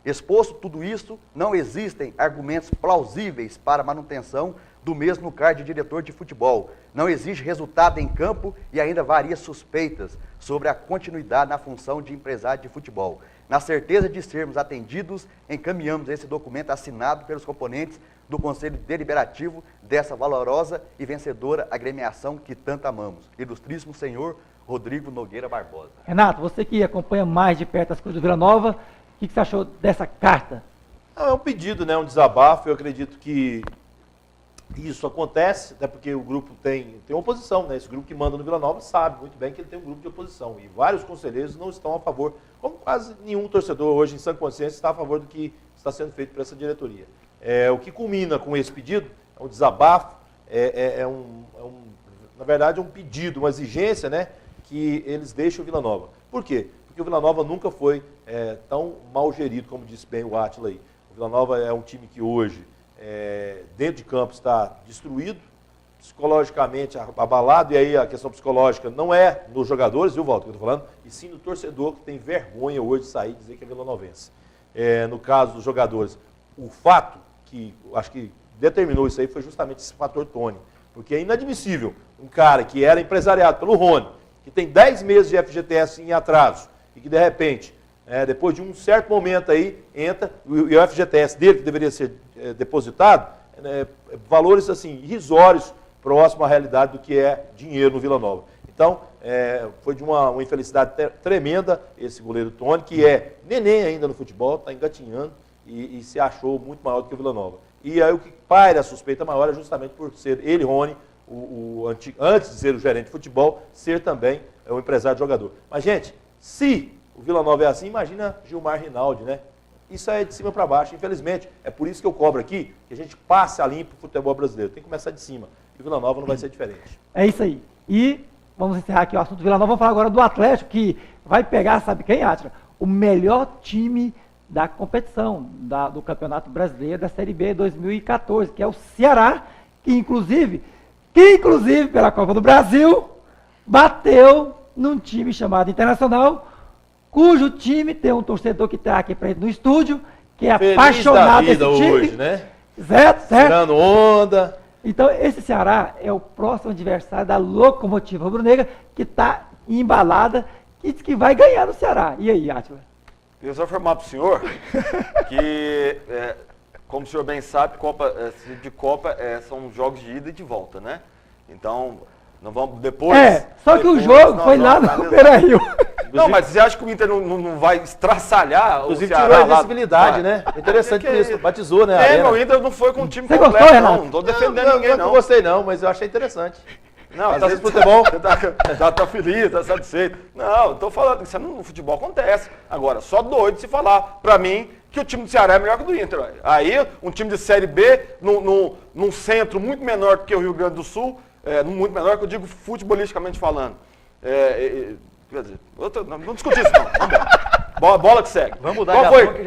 Exposto tudo isso, não existem argumentos plausíveis para a manutenção do mesmo cargo de diretor de futebol. Não existe resultado em campo e ainda varia suspeitas sobre a continuidade na função de empresário de futebol. Na certeza de sermos atendidos, encaminhamos esse documento assinado pelos componentes do Conselho Deliberativo dessa valorosa e vencedora agremiação que tanto amamos. Ilustríssimo senhor Rodrigo Nogueira Barbosa. Renato, você que acompanha mais de perto as coisas do Vila Nova, o que você achou dessa carta? É um pedido, né, um desabafo. Eu acredito que isso acontece, até porque o grupo tem oposição, né? Esse grupo que manda no Vila Nova sabe muito bem que ele tem um grupo de oposição. E vários conselheiros não estão a favor, como quase nenhum torcedor hoje em sã consciência está a favor do que está sendo feito por essa diretoria. O que culmina com esse pedido é um desabafo, na verdade é um pedido, uma exigência, né, que eles deixem o Vila Nova. Por quê? Porque o Vila Nova nunca foi tão mal gerido, como disse bem o Átila aí. O Vila Nova é um time que hoje, dentro de campo, está destruído, psicologicamente abalado, e aí a questão psicológica não é nos jogadores, viu, Walter, que eu estou falando, e sim no torcedor que tem vergonha hoje de sair e dizer que é vilanovense. No caso dos jogadores, o fato que acho que determinou isso aí foi justamente esse fator Tony, porque é inadmissível um cara que era empresariado pelo Rony, que tem 10 meses de FGTS em atraso, e que de repente, depois de um certo momento aí, entra, e o FGTS dele, que deveria ser depositado, valores assim, irrisórios, próximo à realidade do que é dinheiro no Vila Nova. Então, foi de uma infelicidade tremenda esse goleiro Tony, que é neném ainda no futebol, está engatinhando e se achou muito maior do que o Vila Nova. E aí o que paira a suspeita maior é justamente por ser ele, Rony, antes de ser o gerente de futebol, ser também o empresário de jogador. Mas, gente, se o Vila Nova é assim, imagina Gilmar Rinaldi, né? Isso é de cima para baixo, infelizmente. É por isso que eu cobro aqui, que a gente passe a limpo o futebol brasileiro. Tem que começar de cima. E o Vila Nova não vai ser diferente. É isso aí. E vamos encerrar aqui o assunto do Vila Nova. Vamos falar agora do Atlético, que vai pegar, sabe quem, Átila? O melhor time da competição do Campeonato Brasileiro da Série B 2014, que é o Ceará, que inclusive que inclusive pela Copa do Brasil bateu num time chamado Internacional, cujo time tem um torcedor que está aqui presente no estúdio, que é Feliz apaixonado da vida desse time. hoje, né? Certo? Tirando onda. Então, esse Ceará é o próximo adversário da Locomotiva Rubro-Negra, que está embalada, que diz que vai ganhar no Ceará. E aí, Átila? Eu só informar para o senhor que, como o senhor bem sabe, Copa são jogos de ida e de volta, né? Então, não vamos depois... só que o jogo foi lá no Beira-Rio. Não, mas você acha que o Inter não vai estraçalhar o Ceará? Tirou a invencibilidade, né? Interessante isso. Batizou, né? Meu, o Inter não foi com o time Você completo, gostou, Renato? não. Não tô defendendo ninguém, não. Não gostei, não, mas eu achei interessante. Não, às vezes futebol... Tá feliz, tá satisfeito. Não, eu tô falando que isso no futebol acontece. Agora, só doido se falar pra mim que o time do Ceará é melhor que o do Inter. Aí, um time de Série B, num centro muito menor do que o Rio Grande do Sul, muito menor, que eu digo futebolisticamente falando. Quer dizer, não discutir isso não. Bola que segue. Vamos mudar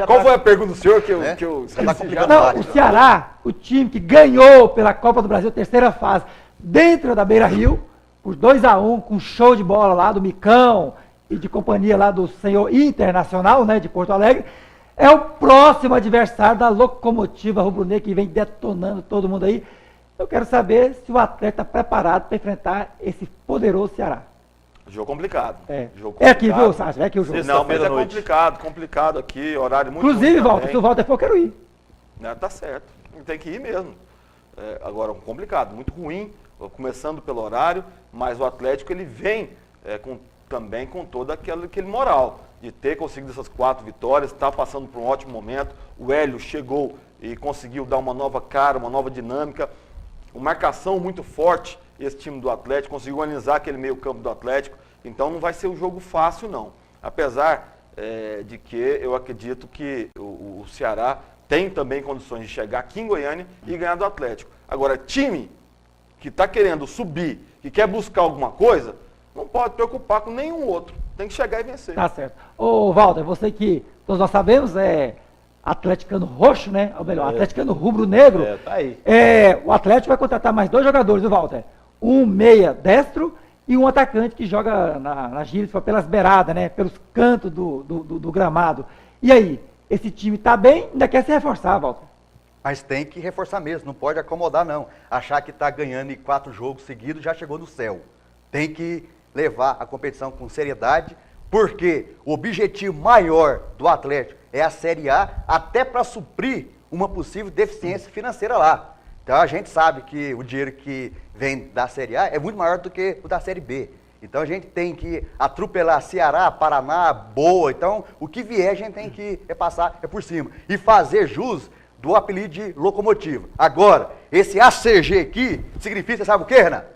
Qual foi a pergunta do senhor que eu esqueci? Tá complicado. Não, o Ceará, o time que ganhou pela Copa do Brasil, terceira fase, dentro da Beira-Rio, por 2-1, com show de bola lá do Micão e de companhia lá do senhor Internacional, né, de Porto Alegre, é o próximo adversário da Locomotiva Rubro-Negra, que vem detonando todo mundo aí. Eu quero saber se o atleta está preparado para enfrentar esse poderoso Ceará. Jogo complicado. Jogo complicado. É aqui, viu, Sérgio? É aqui o jogo. Não, mas é complicado aqui, horário muito Inclusive, ruim Walter, se o Walter for, eu quero ir. Tá certo, tem que ir mesmo. Agora, complicado, muito ruim, começando pelo horário, mas o Atlético ele vem também com todo aquele moral de ter conseguido essas 4 vitórias, está passando por um ótimo momento. O Hélio chegou e conseguiu dar uma nova cara, uma nova dinâmica, uma marcação muito forte. Esse time do Atlético conseguiu organizar aquele meio campo do Atlético, então não vai ser um jogo fácil não, apesar de que eu acredito que o Ceará tem também condições de chegar aqui em Goiânia e ganhar do Atlético. Agora, time que está querendo subir, que quer buscar alguma coisa, não pode preocupar com nenhum outro, tem que chegar e vencer. Tá certo. Ô Walter, você que todos nós sabemos é atleticano roxo, né? Ou melhor, atleticano rubro-negro. Tá aí. O Atlético vai contratar mais 2 jogadores, viu, Walter? Um meia destro e um atacante que joga na gíria, pelas beiradas, né? Pelos cantos do gramado. E aí, esse time tá bem, ainda quer se reforçar, Walter? Mas tem que reforçar mesmo, não pode acomodar não. Achar que está ganhando em 4 jogos seguidos já chegou no céu. Tem que levar a competição com seriedade, porque o objetivo maior do Atlético é a Série A, até para suprir uma possível deficiência financeira lá. Então a gente sabe que o dinheiro que vem da Série A é muito maior do que o da Série B. Então a gente tem que atropelar Ceará, Paraná, Boa. Então o que vier a gente tem que passar por cima. E fazer jus do apelido de Locomotiva. Agora, esse ACG aqui significa, sabe o que, Renato?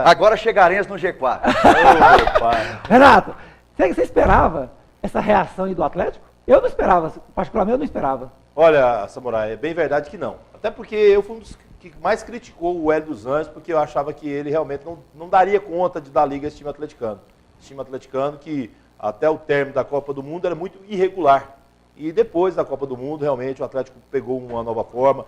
Agora chegaremos no G4. Ô, pai. Renato, você esperava essa reação aí do Atlético? Eu não esperava, particularmente eu não esperava. Olha, Samurai, é bem verdade que não. Até porque eu fui um dos que mais criticou o Hélio dos Anjos, porque eu achava que ele realmente não daria conta de dar liga a esse time atleticano. Esse time atleticano que até o término da Copa do Mundo era muito irregular. E depois da Copa do Mundo, realmente, o Atlético pegou uma nova forma.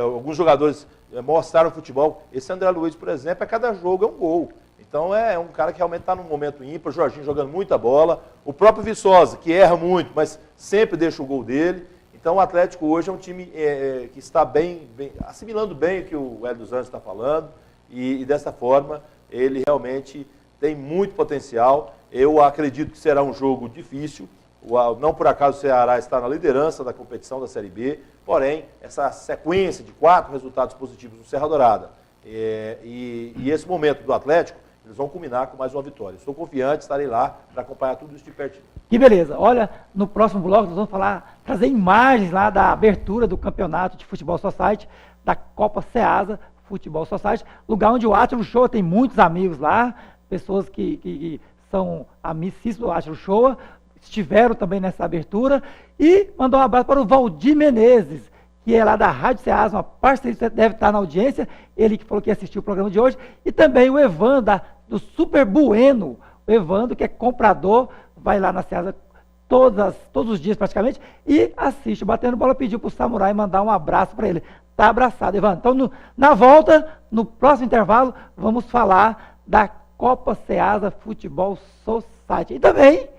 Alguns jogadores mostraram futebol. Esse André Luiz, por exemplo, a cada jogo é um gol. Então é um cara que realmente está num momento ímpar. O Jorginho jogando muita bola. O próprio Viçosa, que erra muito, mas sempre deixa o gol dele. Então o Atlético hoje é um time que está bem, assimilando bem o que o Hélio dos Anjos está falando. E dessa forma, ele realmente tem muito potencial. Eu acredito que será um jogo difícil. Não por acaso o Ceará está na liderança da competição da Série B, porém, essa sequência de 4 resultados positivos no Serra Dourada e esse momento do Atlético, eles vão culminar com mais uma vitória. Estou confiante, estarei lá para acompanhar tudo isso de pertinho. Que beleza. Olha, no próximo bloco nós vamos trazer imagens lá da abertura do campeonato de Futebol Society, da Copa Ceasa Futebol Society, lugar onde o Átila Show tem muitos amigos lá, pessoas que são amicíssimos do Átila Show, estiveram também nessa abertura, e mandou um abraço para o Valdir Menezes, que é lá da Rádio Ceasa, uma parceria, você deve estar na audiência, ele que falou que assistiu o programa de hoje, e também o Evandro, do Super Bueno, o Evandro, que é comprador, vai lá na Ceasa todos os dias praticamente, e assiste, batendo bola, pediu para o Samurai mandar um abraço para ele. está abraçado, Evandro. Então, na volta, no próximo intervalo, vamos falar da Copa Ceasa Futebol Society. E também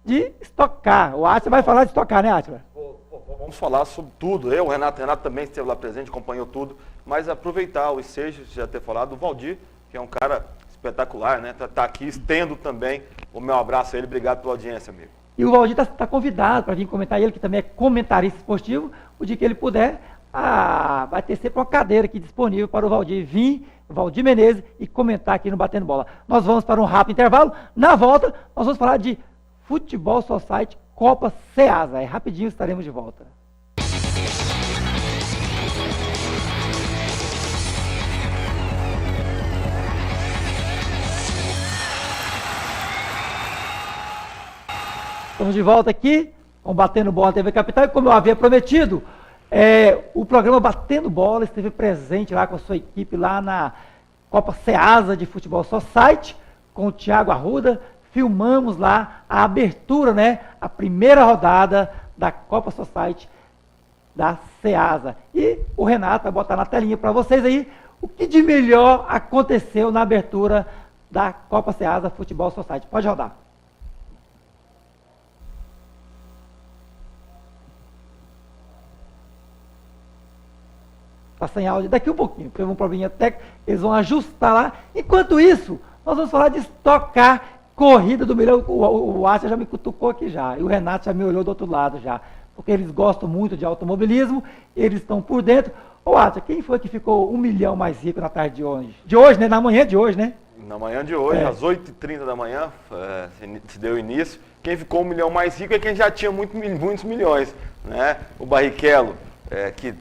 de Stock Car. O Átila vai falar de Stock Car, né, Átila? Vamos falar sobre tudo. O Renato também esteve lá presente, acompanhou tudo. Mas aproveitar o ensejo, já ter falado, do Valdir, que é um cara espetacular, né? Tá aqui, estendo também o meu abraço a ele. Obrigado pela audiência, amigo. E o Valdir está convidado para vir comentar, ele que também é comentarista esportivo, o dia que ele puder, vai ter sempre uma cadeira aqui disponível para o Valdir vir, Valdir Menezes, e comentar aqui no Batendo Bola. Nós vamos para um rápido intervalo. Na volta, nós vamos falar de Futebol Society Copa Ceasa. Rapidinho estaremos de volta. Estamos de volta aqui, com Batendo Bola TV Capital, e como eu havia prometido, o programa Batendo Bola esteve presente lá com a sua equipe lá na Copa Ceasa de Futebol Society, com o Thiago Arruda. Filmamos lá a abertura, né, a primeira rodada da Copa Society da Ceasa. E o Renato vai botar na telinha para vocês aí o que de melhor aconteceu na abertura da Copa Ceasa Futebol Society. Pode rodar. Está sem áudio daqui um pouquinho, teve um probleminha técnico, eles vão ajustar lá. Enquanto isso, nós vamos falar de Stock Car, corrida do milhão. O Átila já me cutucou aqui já, e o Renato já me olhou do outro lado já, porque eles gostam muito de automobilismo, eles estão por dentro. Ô Átila, quem foi que ficou 1 milhão mais rico na tarde de hoje? De hoje, né? Na manhã de hoje, né? Na manhã de hoje, às 8h30 da manhã, se deu início. Quem ficou 1 milhão mais rico é quem já tinha muitos milhões, né? O Barrichello, que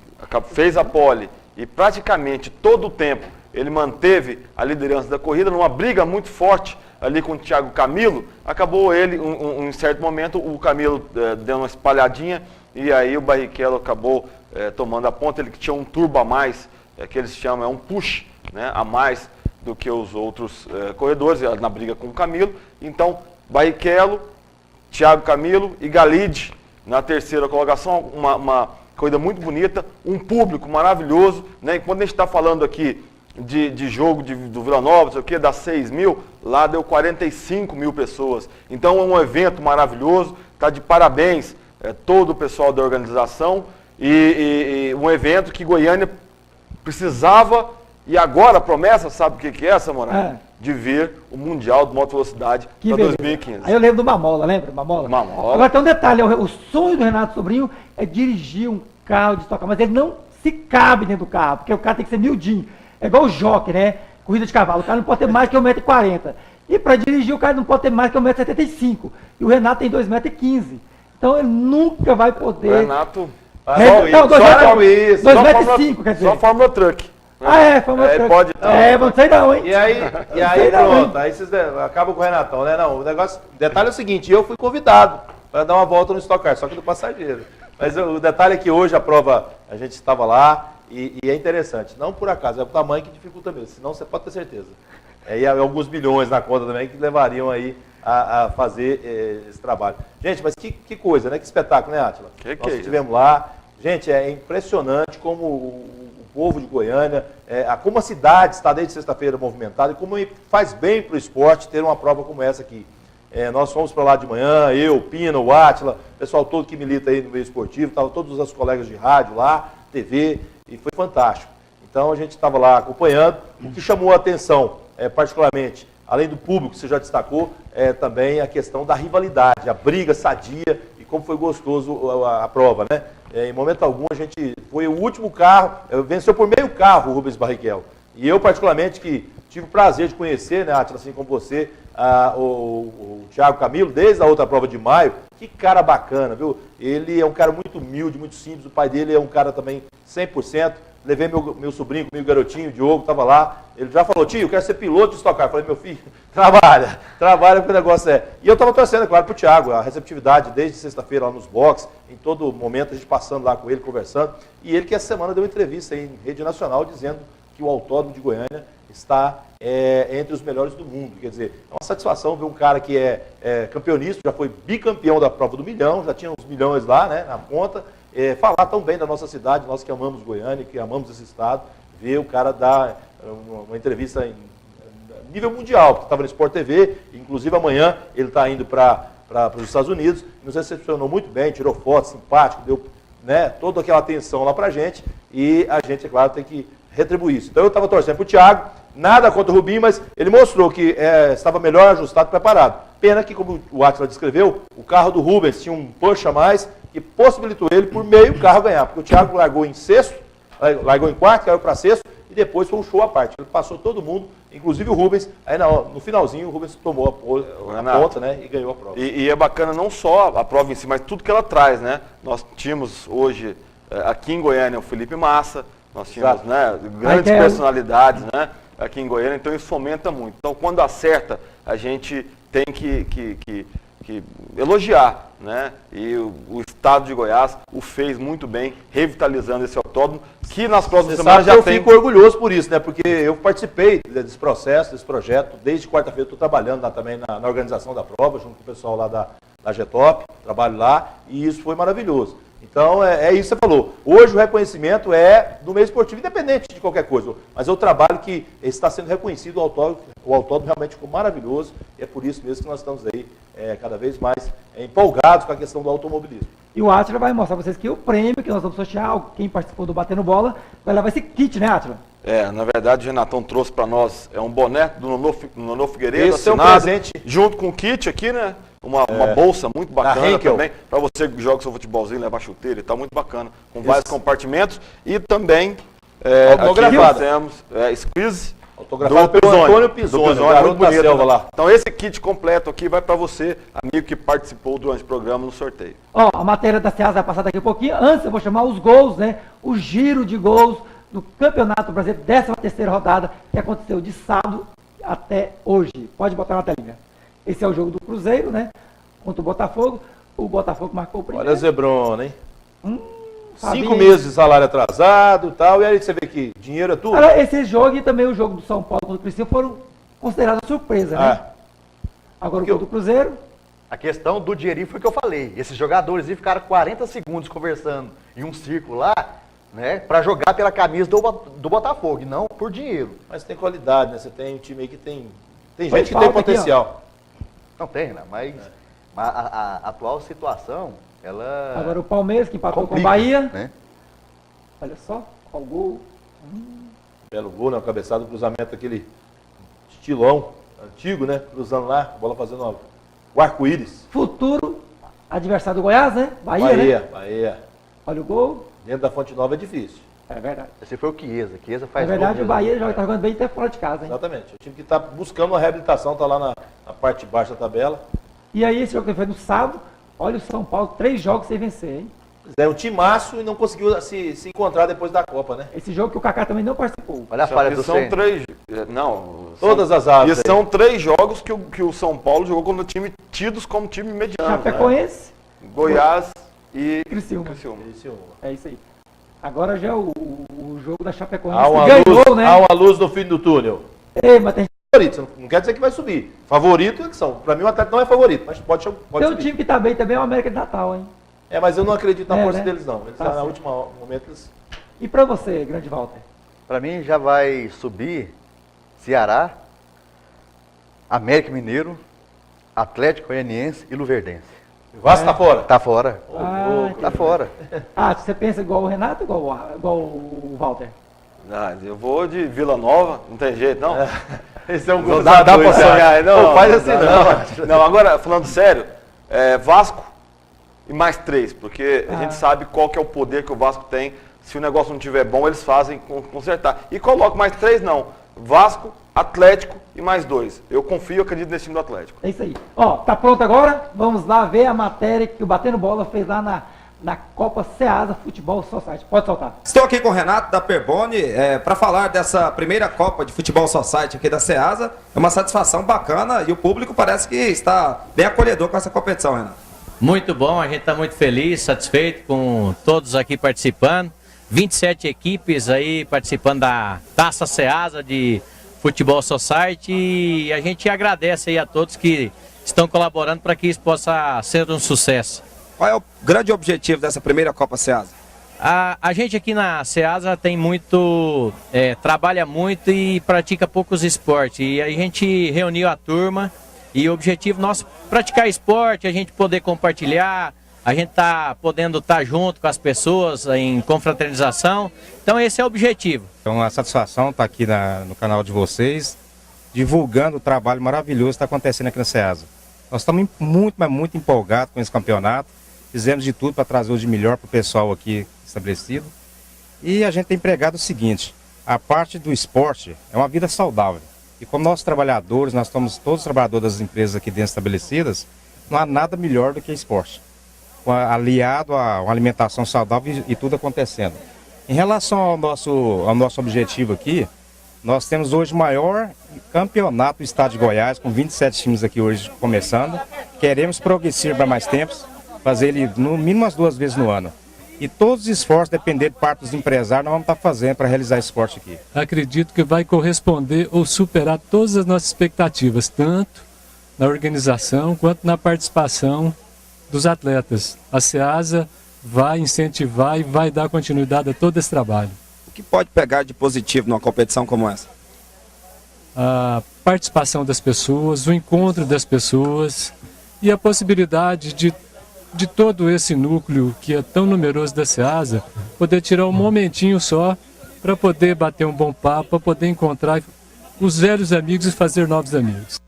fez a pole e praticamente todo o tempo ele manteve a liderança da corrida numa briga muito forte ali com o Thiago Camilo. Acabou ele, em certo momento, o Camilo deu uma espalhadinha e aí o Barrichello acabou tomando a ponta. Ele que tinha um turbo a mais, que eles chamam, um push, né, a mais do que os outros corredores, na briga com o Camilo. Então, Barrichello, Thiago Camilo e Galide na terceira colocação, uma corrida muito bonita, um público maravilhoso, né? E quando a gente está falando aqui de jogo do Vila Nova, sei o quê, das 6 mil, lá deu 45 mil pessoas. Então é um evento maravilhoso, está de parabéns todo o pessoal da organização e um evento que Goiânia precisava e agora a promessa, sabe o que é, Samurai? De ver o Mundial de Moto Velocidade para 2015. Aí eu lembro do Mamola, lembra? Mamola. Agora tem um detalhe, o sonho do Renato Sobrinho é dirigir um carro de Stock Car, mas ele não se cabe dentro do carro, porque o carro tem que ser miudinho. É igual o jockey, né? Corrida de cavalo, o cara não pode ter mais que 1,40 m. E para dirigir o cara não pode ter mais que 1,75 m. E o Renato tem 2,15 m. Então ele nunca vai poder... O Renato... Não, 2,5 m, quer dizer. Só Fórmula Truck. Fórmula Truck. Pode... não sei não, hein? E aí pronto, aí vocês acabam com o Renatão, né? Não, o detalhe é o seguinte, eu fui convidado para dar uma volta no Stock Car, só que do passageiro. Mas o detalhe é que hoje a prova, a gente estava lá e é interessante. Não por acaso, é o tamanho que dificulta mesmo, senão você pode ter certeza. E alguns milhões na conta também que levariam aí a fazer esse trabalho. Gente, mas que coisa, né? Que espetáculo, né, Átila? Nós estivemos lá. Gente, é impressionante como o povo de Goiânia, como a cidade está desde sexta-feira movimentada e como faz bem para o esporte ter uma prova como essa aqui. Nós fomos para lá de manhã, eu, Pina, o Átila, o pessoal todo que milita aí no meio esportivo, estavam todos os colegas de rádio lá, TV, e foi fantástico. Então a gente estava lá acompanhando. O que chamou a atenção, particularmente, além do público que você já destacou, também a questão da rivalidade, a briga sadia e como foi gostoso a prova, né? Em momento algum a gente foi o último carro, venceu por meio carro o Rubens Barrichello. E eu, particularmente, que tive o prazer de conhecer, né, Átila, assim como você, o Thiago Camilo, desde a outra prova de maio. Que cara bacana, viu? Ele é um cara muito humilde, muito simples. O pai dele é um cara também 100%. Levei meu sobrinho, meu garotinho, o Diogo, estava lá. Ele já falou, tio, eu quero ser piloto de Stock Car. Eu falei, meu filho, trabalha porque o negócio é... E eu estava torcendo, é claro, para o Thiago, a receptividade desde sexta-feira lá nos boxes, em todo momento, a gente passando lá com ele, conversando. E ele que essa semana deu uma entrevista aí em rede nacional dizendo que o Autódromo de Goiânia está entre os melhores do mundo. Quer dizer, é uma satisfação ver um cara que é campeonista, já foi bicampeão da prova do milhão, já tinha uns milhões lá, né, na conta, falar tão bem da nossa cidade, nós que amamos Goiânia, que amamos esse estado, ver o cara dar uma entrevista em nível mundial, que estava no Sport TV, inclusive amanhã ele está indo para os Estados Unidos, nos recepcionou muito bem, tirou foto, simpático, deu, né, toda aquela atenção lá para a gente, e a gente, é claro, tem que retribuir isso. Então eu estava torcendo para o Thiago, nada contra o Rubinho, mas ele mostrou que estava melhor ajustado, preparado. Pena que, como o Átila descreveu, o carro do Rubens tinha um push a mais, que possibilitou ele, por meio carro, ganhar, porque o Thiago largou em sexto, largou em quarto, caiu para sexto, e depois foi um show à parte. Ele passou todo mundo, inclusive o Rubens, aí no finalzinho o Rubens tomou a ponta, né, e ganhou a prova. E é bacana não só a prova em si, mas tudo que ela traz, né? Nós tínhamos hoje, aqui em Goiânia, o Felipe Massa, nós tínhamos, né, grandes personalidades, né, aqui em Goiânia, então isso fomenta muito. Então, quando acerta, a gente tem que elogiar, né? E o estado de Goiás o fez muito bem, revitalizando esse autódromo, que nas próximas semanas já tem... Eu fico orgulhoso por isso, né? Porque eu participei desse processo, desse projeto, desde quarta-feira estou trabalhando lá também na organização da prova, junto com o pessoal lá da Getop, trabalho lá, e isso foi maravilhoso. Então, é isso que você falou. Hoje o reconhecimento é do meio esportivo, independente de qualquer coisa. Mas é o trabalho que está sendo reconhecido, o autódromo realmente ficou maravilhoso. E é por isso mesmo que nós estamos aí cada vez mais empolgados com a questão do automobilismo. E o Átila vai mostrar para vocês que o prêmio que nós vamos sortear, quem participou do Batendo Bola, vai levar esse kit, né, Átila? Na verdade, o Renatão trouxe para nós um boné do Nonô Figueiredo, esse assinado, é um presente. Junto com o kit aqui, né? Uma bolsa muito bacana também, para você que joga seu futebolzinho, levar chuteira e tal, muito bacana, com vários compartimentos. E também, aqui nós temos Squeeze, autografado pelo Antônio Pisoni, muito bonito, selva lá. Então esse kit completo aqui vai para você, amigo que participou durante o programa no sorteio. Ó, a matéria da Ceasa vai passar daqui a pouquinho. Antes eu vou chamar os gols, né? O giro de gols do Campeonato Brasileiro, 13ª rodada, que aconteceu de sábado até hoje. Pode botar na telinha. Esse é o jogo do Cruzeiro, né? Contra o Botafogo. O Botafogo marcou o primeiro. Olha a Zebrona, hein? 5 Fabinho. meses de salário atrasado e tal. E aí você vê que dinheiro é tudo. Agora, esse jogo e também o jogo do São Paulo contra o Cruzeiro foram considerados surpresa, né? Agora o jogo do Cruzeiro. A questão do dinheirinho foi o que eu falei. Esses jogadores aí ficaram 40 segundos conversando em um círculo lá, né? Pra jogar pela camisa do Botafogo, e não por dinheiro. Mas tem qualidade, né? Você tem um time aí que tem gente que tem potencial. Não tem, né? Mas a atual situação, ela... Agora o Palmeiras, que empatou complica, com o Bahia. Né? Olha só, qual gol. Belo gol, né? O cabeçado, cruzamento, aquele estilão antigo, né? Cruzando lá, a bola fazendo o arco-íris. Futuro adversário do Goiás, né? Bahia, né? Bahia. Olha o gol. Dentro da Fonte Nova é difícil. É verdade. Esse foi o Chiesa. Chiesa faz Na verdade, gol o Bahia mesmo. já está jogando bem até fora de casa, hein? Exatamente. O time que está buscando uma reabilitação, está lá na parte de baixo da tabela. E aí, esse jogo que foi no sábado, olha o São Paulo, 3 jogos sem vencer, hein? É um timaço e não conseguiu se encontrar depois da Copa, né? Esse jogo que o Kaká também não participou. Olha a falha do São centro. 3... Não. Todas as aves. E são 3 jogos que o São Paulo jogou contra time tidos como time mediano. Chapecoense, Goiás e Criciúma. É isso aí. Agora já é o jogo da Chapecoense Há uma ganhou, né? Há uma luz no fim do túnel. Ei, mas tem Favorito, não quer dizer que vai subir. Favorito é que são. Para mim o Atlético não é favorito, mas pode um subir. time que tá bem também, é o América de Natal, hein? Mas eu não acredito na força né? deles, não. Eles Tá na certo. última momento eles... E pra você, grande Walter? Para mim já vai subir Ceará, América Mineiro, Atlético Goianiense e Luverdense. O Vasco tá fora. Tá fora. Tá fora. Você pensa igual o Renato ou igual o Walter? Eu vou de Vila Nova, não tem jeito, não. Esse é um Não dá pra sonhar, não. Faz assim, não. Não, agora, falando sério, Vasco e mais 3, porque a gente sabe qual que é o poder que o Vasco tem. Se o negócio não estiver bom, eles fazem consertar. E coloco mais 3, não. Vasco, Atlético e mais 2. Eu confio e acredito nesse time do Atlético. É isso aí. Ó, tá pronto agora? Vamos lá ver a matéria que o Batendo Bola fez lá na Copa Ceasa Futebol Society. Pode soltar. Estou aqui com o Renato da Perboni para falar dessa primeira Copa de Futebol Society aqui da Ceasa. É uma satisfação bacana e o público parece que está bem acolhedor com essa competição, Renato. Muito bom, a gente está muito feliz, satisfeito com todos aqui participando. 27 equipes aí participando da Taça Ceasa de Futebol Society e a gente agradece aí a todos que estão colaborando para que isso possa ser um sucesso. Qual é o grande objetivo dessa primeira Copa Ceasa? A gente aqui na Ceasa tem muito, trabalha muito e pratica poucos esportes. E a gente reuniu a turma e o objetivo nosso é praticar esporte, a gente poder compartilhar, a gente tá podendo estar junto com as pessoas em confraternização. Então esse é o objetivo. Então a satisfação estar aqui no canal de vocês, divulgando o trabalho maravilhoso que está acontecendo aqui na Ceasa. Nós estamos muito, mas muito empolgados com esse campeonato. Fizemos de tudo para trazer o de melhor para o pessoal aqui estabelecido. E a gente tem pregado o seguinte, a parte do esporte é uma vida saudável. E como nós trabalhadores, nós estamos todos os trabalhadores das empresas aqui dentro estabelecidas, não há nada melhor do que esporte. Aliado a uma alimentação saudável e tudo acontecendo. Em relação ao nosso objetivo aqui, nós temos hoje o maior campeonato do estado de Goiás, com 27 times aqui hoje começando. Queremos progredir para mais tempos, fazer ele no mínimo as 2 vezes no ano. E todos os esforços, dependendo de parte dos empresários, nós vamos estar fazendo para realizar esse esporte aqui. Acredito que vai corresponder ou superar todas as nossas expectativas, tanto na organização quanto na participação dos atletas. A Ceasa vai incentivar e vai dar continuidade a todo esse trabalho. O que pode pegar de positivo numa competição como essa? A participação das pessoas, o encontro das pessoas e a possibilidade de todo esse núcleo que é tão numeroso da Ceasa, poder tirar um momentinho só para poder bater um bom papo, para poder encontrar os velhos amigos e fazer novos amigos.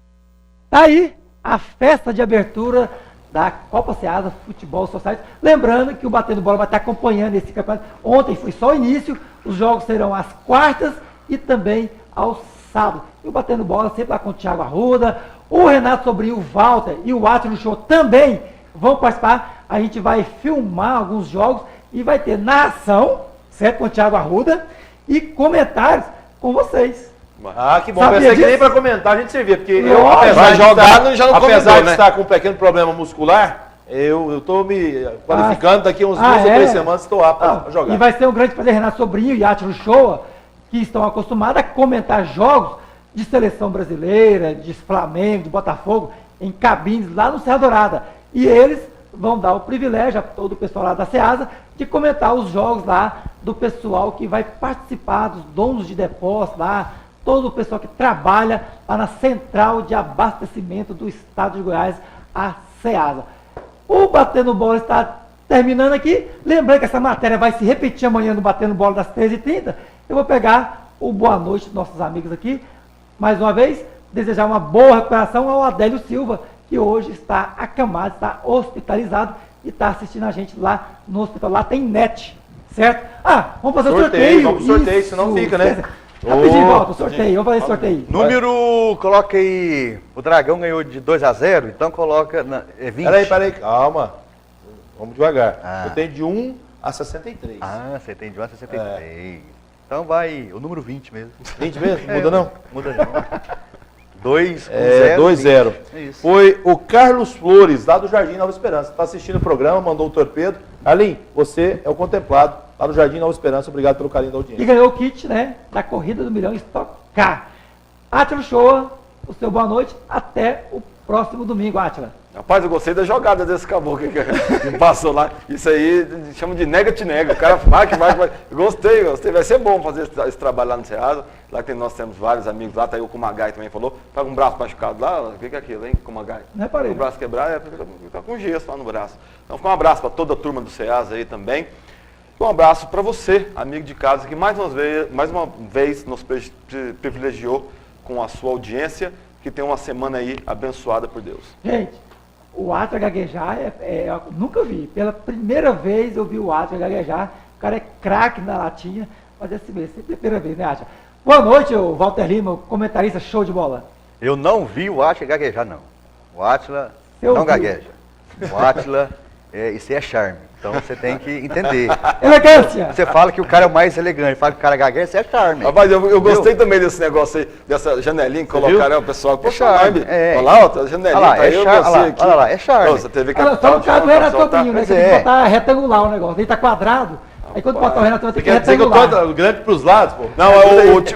Tá aí a festa de abertura da Copa Ceasa Futebol Society. Lembrando que o Batendo Bola vai estar acompanhando esse campeonato. Ontem foi só o início, os jogos serão às quartas e também aos sábados. E o Batendo Bola sempre lá com o Thiago Arruda, o Renato Sobrinho, o Walter e o Átilo Show também vão participar. A gente vai filmar alguns jogos e vai ter narração, certo? Com o Thiago Arruda e comentários com vocês. Ah, que bom. Sabia Pensei que disso? nem para comentar a gente servia, porque vai jogar, já não apesar convidou, de né? estar com um pequeno problema muscular, eu estou me qualificando, daqui uns 2 ou 3 semanas estou apto a jogar. E vai ser um grande prazer, Renato Sobrinho e Átilo Shoa, que estão acostumados a comentar jogos de seleção brasileira, de Flamengo, de Botafogo, em cabines lá no Serra Dourada. E eles vão dar o privilégio a todo o pessoal lá da Ceasa de comentar os jogos lá do pessoal que vai participar, dos donos de depósitos lá, todo o pessoal que trabalha lá na central de abastecimento do estado de Goiás, a Ceasa. O Batendo Bola está terminando aqui. Lembrando que essa matéria vai se repetir amanhã no Batendo Bola das 13h30. Eu vou pegar o boa noite dos nossos amigos aqui. Mais uma vez, desejar uma boa recuperação ao Adélio Silva, que hoje está acamado, está hospitalizado e está assistindo a gente lá no hospital. Lá tem net, certo? Vamos fazer o sorteio. Vamos pro sorteio, senão fica, né? Rapidinho, volta o sorteio. Vamos fazer sorteio. Número, coloca aí, o Dragão ganhou de 2-0, então coloca, 20. Peraí, calma. Vamos devagar. Eu tenho de 1 a 63. Você tem de 1 a 63. Então vai, o número 20 mesmo. 20 mesmo? Muda não? Muda não. 2-0. 2-0. Isso. Foi o Carlos Flores, lá do Jardim Nova Esperança. Está assistindo o programa, mandou o torpedo. Arlim, você é o contemplado lá no Jardim Nova Esperança. Obrigado pelo carinho da E audiência. ganhou o kit, né, da Corrida do Milhão Stock Car. Átila Shoa, o seu boa noite. Até o próximo domingo, Átila. Rapaz, eu gostei da jogada desse caboclo que passou lá. Isso aí chama de nega-te-nega. O cara vai. Gostei. Vai ser bom fazer esse trabalho lá no Ceasa. Lá que nós temos vários amigos lá. Tá aí o Kumagai também falou. Tá com um braço machucado lá. O que é aquilo, hein, Kumagai? Não reparei. O braço quebrado, tá com gesso lá no braço. Então, fica um abraço para toda a turma do Ceasa aí também. Um abraço para você, amigo de casa, que mais uma vez nos privilegiou com a sua audiência. Que tem uma semana aí abençoada por Deus. Gente, o Átila gaguejar, eu nunca vi. Pela primeira vez eu vi o Átila gaguejar. O cara é craque na latinha. Mas esse mês, sempre é a primeira vez, né, Átila? Boa noite, o Walter Lima, o comentarista show de bola. Eu não vi o Átila gaguejar, não. O Átila Eu não vi. gagueja. O Átila, isso é charme. Então você tem que entender. Elegância! Você fala que o cara é o mais elegante, fala que o cara gagueja, isso é charme. Rapaz, eu gostei também desse negócio aí, dessa janelinha que colocaram o pessoal. Poxa, charme, olha lá, ó, a janelinha, Olha lá, tá aí, olha lá, é charme. Nossa, TV Olha, só Capital, no caso do Renato Sobrinho, né? Pois Que tem que é. botar retangular o negócio. Ele tá quadrado. Aí quando botar o Renato vai ter que Quer dizer que eu retangular. tô grande pros lados, pô? Não,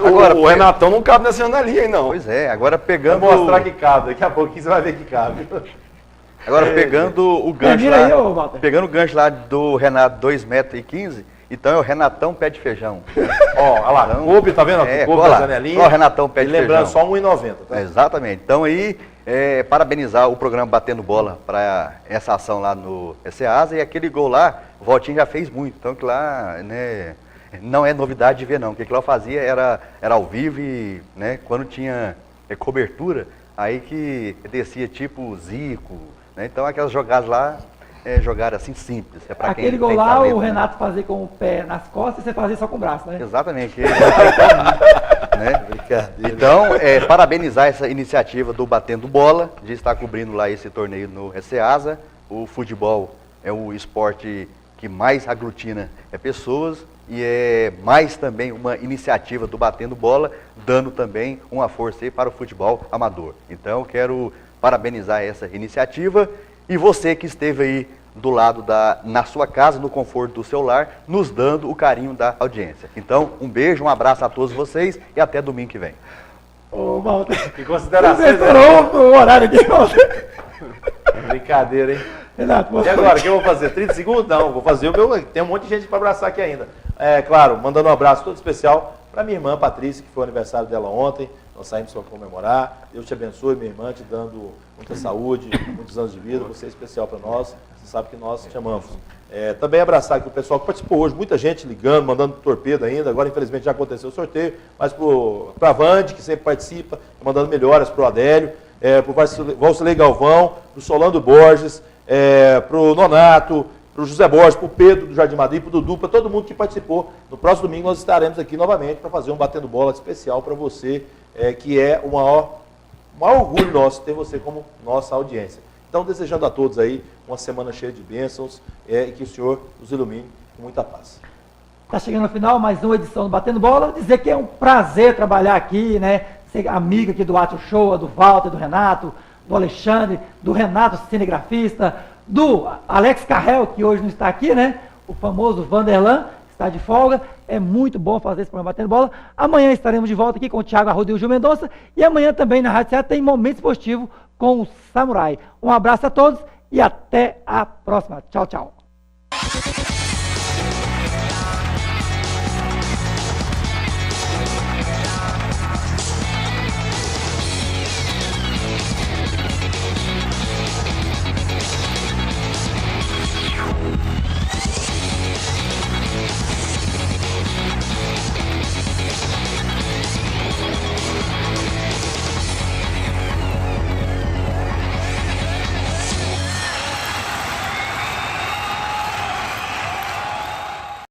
Agora, o Renatão não cabe nessa janelinha aí, não. Pois é, agora Vou pegando... mostrar que cabe. Daqui a pouquinho você vai ver que cabe. Agora, pegando o gancho Termina aí, ô, lá, Walter. pegando o gancho lá do Renato, 2,15 metros, então é o Renatão Pé de Feijão. Ó, olha lá, Então, Kobe, tá vendo? Kobe olha da lá, janelinha. olha o Renatão Pé E de lembrando, Feijão. só 1,90, tá? Exatamente. Então aí, parabenizar o programa Batendo Bola para essa ação lá no SEASA, e aquele gol lá, o Valtinho já fez muito, então que lá, né, não é novidade de ver não, porque aquilo lá eu fazia era ao vivo e, né, quando tinha cobertura, aí que descia tipo Zico, né, então aquelas jogadas lá, jogadas assim simples. É pra Aquele quem gol tem lá, talento, o né? Renato fazia com o pé nas costas e você fazia só com o braço, né? Exatamente. Né? Então, parabenizar essa iniciativa do Batendo Bola, de estar cobrindo lá esse torneio no SEASA. O futebol é o esporte que mais aglutina pessoas e é mais também uma iniciativa do Batendo Bola, dando também uma força aí para o futebol amador. Então, eu quero parabenizar essa iniciativa e você que esteve aí do lado na sua casa, no conforto do seu lar, nos dando o carinho da audiência. Então, um beijo, um abraço a todos vocês e até domingo que vem. Ô, Walter. Que considerações, Você estourou o horário aqui, Walter. Brincadeira, hein? Renato, E agora, o que eu vou fazer? 30 segundos? Não, vou fazer o meu. Tem um monte de gente para abraçar aqui ainda. Claro, mandando um abraço todo especial para minha irmã Patrícia, que foi o aniversário dela ontem. Nós saímos para comemorar. Deus te abençoe, minha irmã, te dando muita saúde, muitos anos de vida. Você é especial para nós. Você sabe que nós te amamos. Também abraçar aqui o pessoal que participou hoje, muita gente ligando, mandando torpedo ainda. Agora, infelizmente, já aconteceu o sorteio, mas para a Vande, que sempre participa, mandando melhoras para o Adélio, para o Valcilei Galvão, para o Solando Borges, para o Nonato, para o José Borges, para o Pedro do Jardim Madrid, para o Dudu, para todo mundo que participou. No próximo domingo nós estaremos aqui novamente para fazer um Batendo Bola especial para você, que é o maior orgulho nosso ter você como nossa audiência. Então, desejando a todos aí uma semana cheia de bênçãos e que o Senhor nos ilumine com muita paz. Está chegando ao final, mais uma edição do Batendo Bola. Dizer que é um prazer trabalhar aqui, né? Ser amigo aqui do Átilo Show, do Walter, do Renato, do Alexandre, do Renato, cinegrafista, do Alex Carrel, que hoje não está aqui, né? O famoso Vanderlan, que está de folga. É muito bom fazer esse programa Batendo Bola. Amanhã estaremos de volta aqui com o Thiago Arruda e o Gil Mendonça. E amanhã também na Rádio Ceará tem Momento Esportivo com o Samurai. Um abraço a todos e até a próxima. Tchau, tchau.